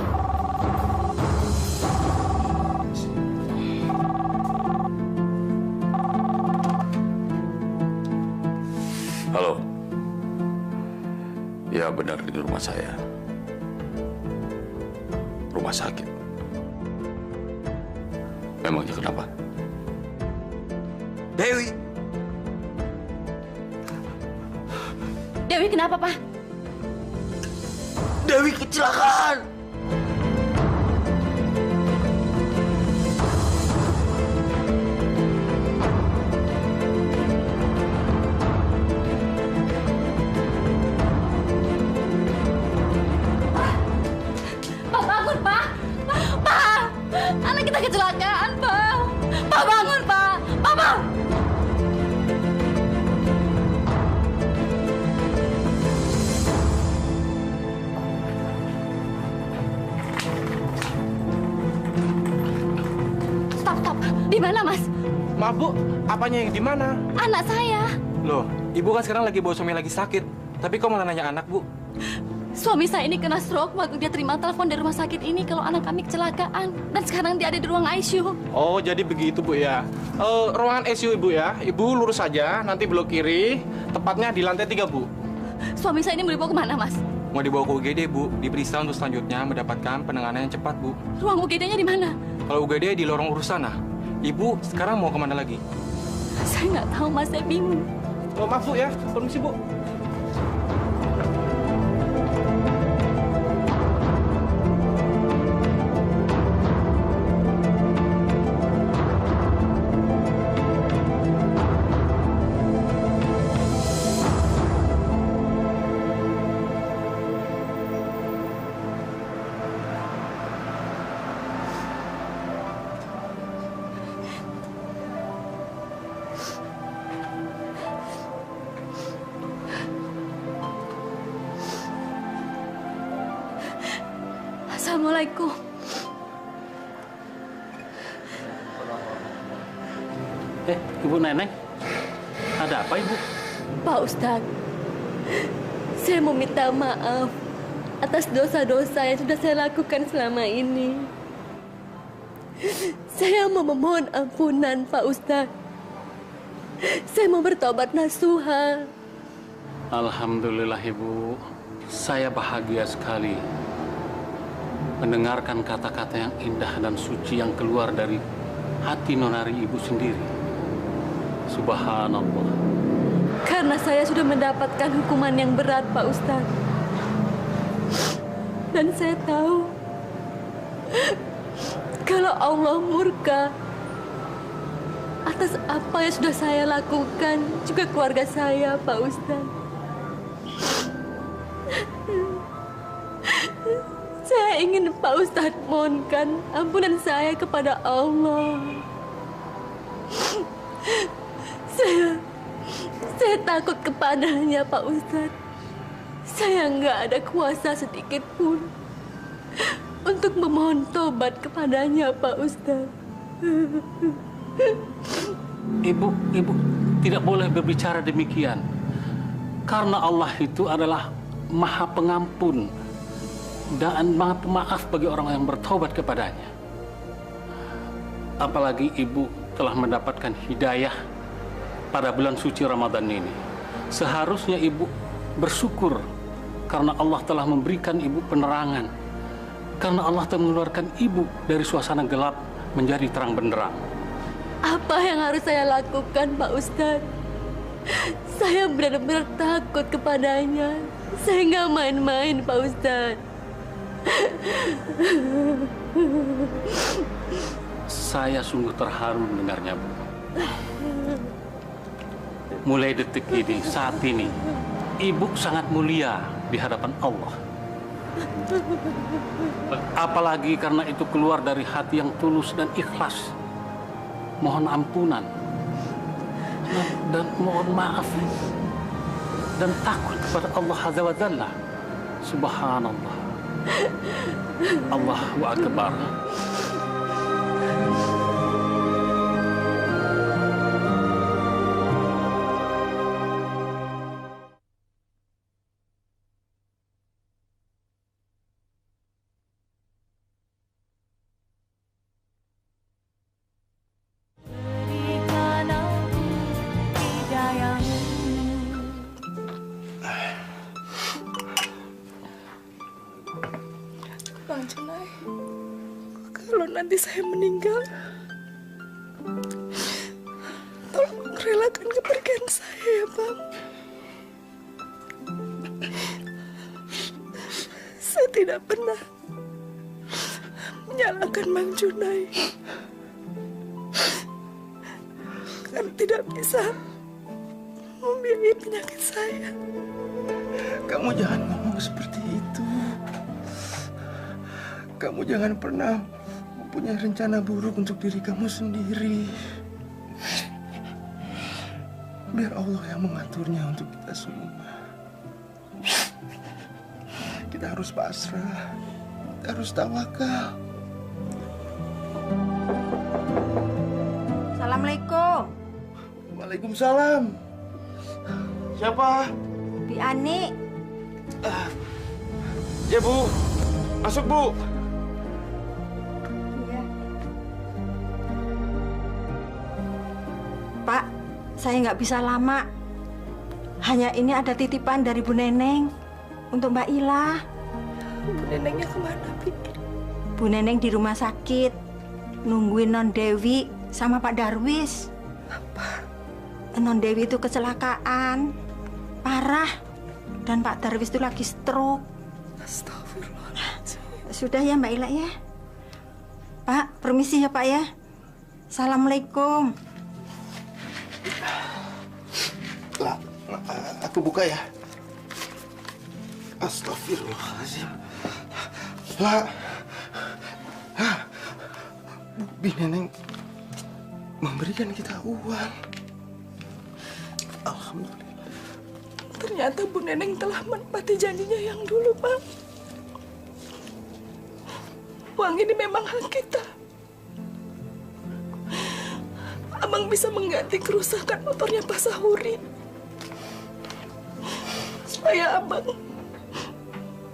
Halo. Ya, benar di rumah saya. Rumah sakit. Memangnya kenapa? Dewi. Dewi kenapa, Pak? Dewi kecelakaan. Pak, bangun, Pak! Pak! Anak kita kecelakaan, Pak! Pak, bangun, Pak! Pak! Stop. Di mana, Mas? Maaf, Bu. Apanya yang di mana? Anak saya. Loh, Ibu kan sekarang lagi bawa suami lagi sakit. Tapi kok malah nanya anak, Bu? Suami saya ini kena stroke waktu dia terima telepon dari rumah sakit ini kalau anak kami kecelakaan. Dan sekarang dia ada di ruang ICU. Oh, jadi begitu, Bu, ya. Ruangan ICU, Ibu, ya. Ibu lurus saja, nanti belok kiri. Tepatnya di lantai 3, Bu. Suami saya ini mau dibawa kemana, Mas? Mau dibawa ke UGD, Bu. Diperiksa untuk selanjutnya mendapatkan penanganan yang cepat, Bu. Ruang UGD-nya di mana? Kalau UGD di lorong urus sana. Ibu sekarang mau kemana lagi? Saya nggak tahu, Mas. Saya bingung. Oh, maaf Bu ya. Permisi Bu. Assalamualaikum. Ibu Neneng, ada apa Ibu? Pak Ustadz, saya mau minta maaf atas dosa-dosa yang sudah saya lakukan selama ini. Saya mau memohon ampunan, Pak Ustadz. Saya mau bertobat nasuha. Alhamdulillah Ibu, saya bahagia sekali mendengarkan kata-kata yang indah dan suci yang keluar dari hati nonari Ibu sendiri. Subhanallah. Karena saya sudah mendapatkan hukuman yang berat, Pak Ustadz. Dan saya tahu kalau Allah murka atas apa yang sudah saya lakukan, juga keluarga saya, Pak Ustadz. Saya ingin Pak Ustadz mohonkan ampunan saya kepada Allah. Saya takut kepadanya, Pak Ustadz. Saya nggak ada kuasa sedikit pun untuk memohon tobat kepadanya, Pak Ustadz. Ibu tidak boleh berbicara demikian. Karena Allah itu adalah Maha Pengampun dan Maha Pemaaf bagi orang yang bertobat kepadanya. Apalagi Ibu telah mendapatkan hidayah pada bulan suci Ramadan ini. Seharusnya Ibu bersyukur karena Allah telah memberikan Ibu penerangan. Karena Allah telah mengeluarkan Ibu dari suasana gelap menjadi terang benderang. Apa yang harus saya lakukan, Pak Ustadz? Saya benar-benar takut kepadanya. Saya nggak main-main, Pak Ustadz. Saya sungguh terharu mendengarnya, Bu. Mulai detik ini, saat ini, Ibu sangat mulia di hadapan Allah. Apalagi karena itu keluar dari hati yang tulus dan ikhlas. Mohon ampunan dan mohon maaf dan takut kepada Allah Azza wa Jalla. Subhanallah. Allahu Akbar. Bang Junai, kalau nanti saya meninggal, tolong relakan kepergian saya ya, Bang. Saya tidak pernah menyalahkan Bang Junai, karena tidak bisa membiayai penyakit saya. Kamu jangan ngomong seperti itu. Kamu jangan pernah mempunyai rencana buruk untuk diri kamu sendiri. Biar Allah yang mengaturnya untuk kita semua. Kita harus pasrah. Kita harus tawakal. Assalamualaikum. Waalaikumsalam. Siapa? Bi Ani. Ya, Bu. Masuk, Bu. Pak, saya nggak bisa lama. Hanya ini ada titipan dari Bu Neneng untuk Mbak Ila. Bu Nenengnya kemana, Pi? Bu Neneng di rumah sakit, nungguin Non Dewi sama Pak Darwis. Apa? Non Dewi itu kecelakaan parah dan Pak Darwis itu lagi stroke. Astagfirullahaladzim. Sudah ya Mbak Ila ya. Pak, permisi ya Pak ya. Assalamualaikum. Lah, aku buka ya. Astagfirullahaladzim. Lah, Bi Neneng memberikan kita uang. Alhamdulillah. Ternyata Bu Neneng telah menepati janjinya yang dulu, Pak. Uang ini memang hak kita. Abang bisa mengganti kerusakan motornya Pak Sahuri. Supaya Abang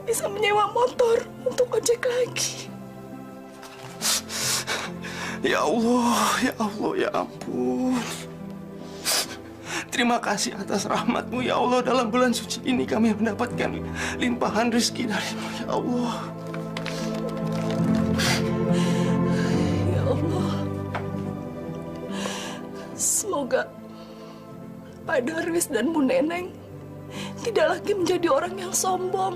bisa menyewa motor untuk ojek lagi. Ya Allah, ya Allah, ya ampun. Terima kasih atas rahmat-Mu, ya Allah. Dalam bulan suci ini kami mendapatkan limpahan rezeki dari-Mu, ya Allah. Ya Allah. Semoga Pak Darwis dan Bu Neneng tidak lagi menjadi orang yang sombong.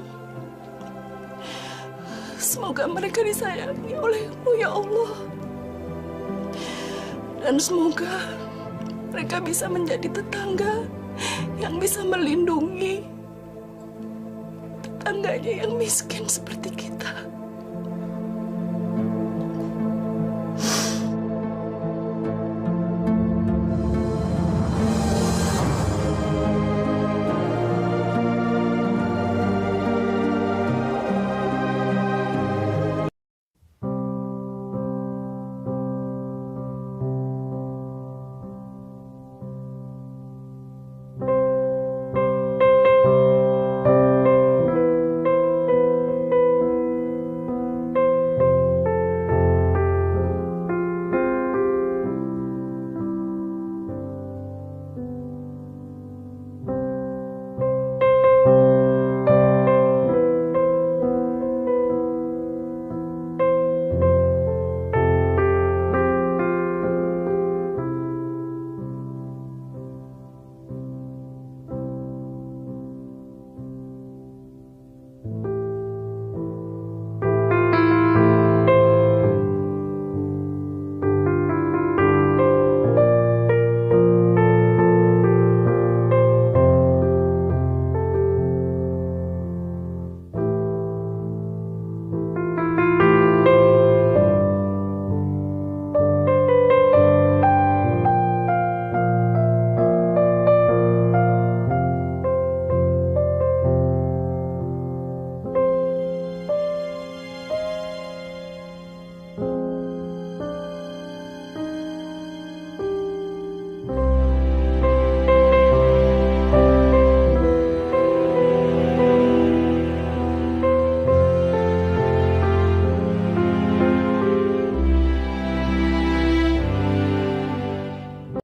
Semoga mereka disayangi oleh-Mu, ya Allah. Dan semoga mereka bisa menjadi tetangga yang bisa melindungi tetangganya yang miskin seperti kita.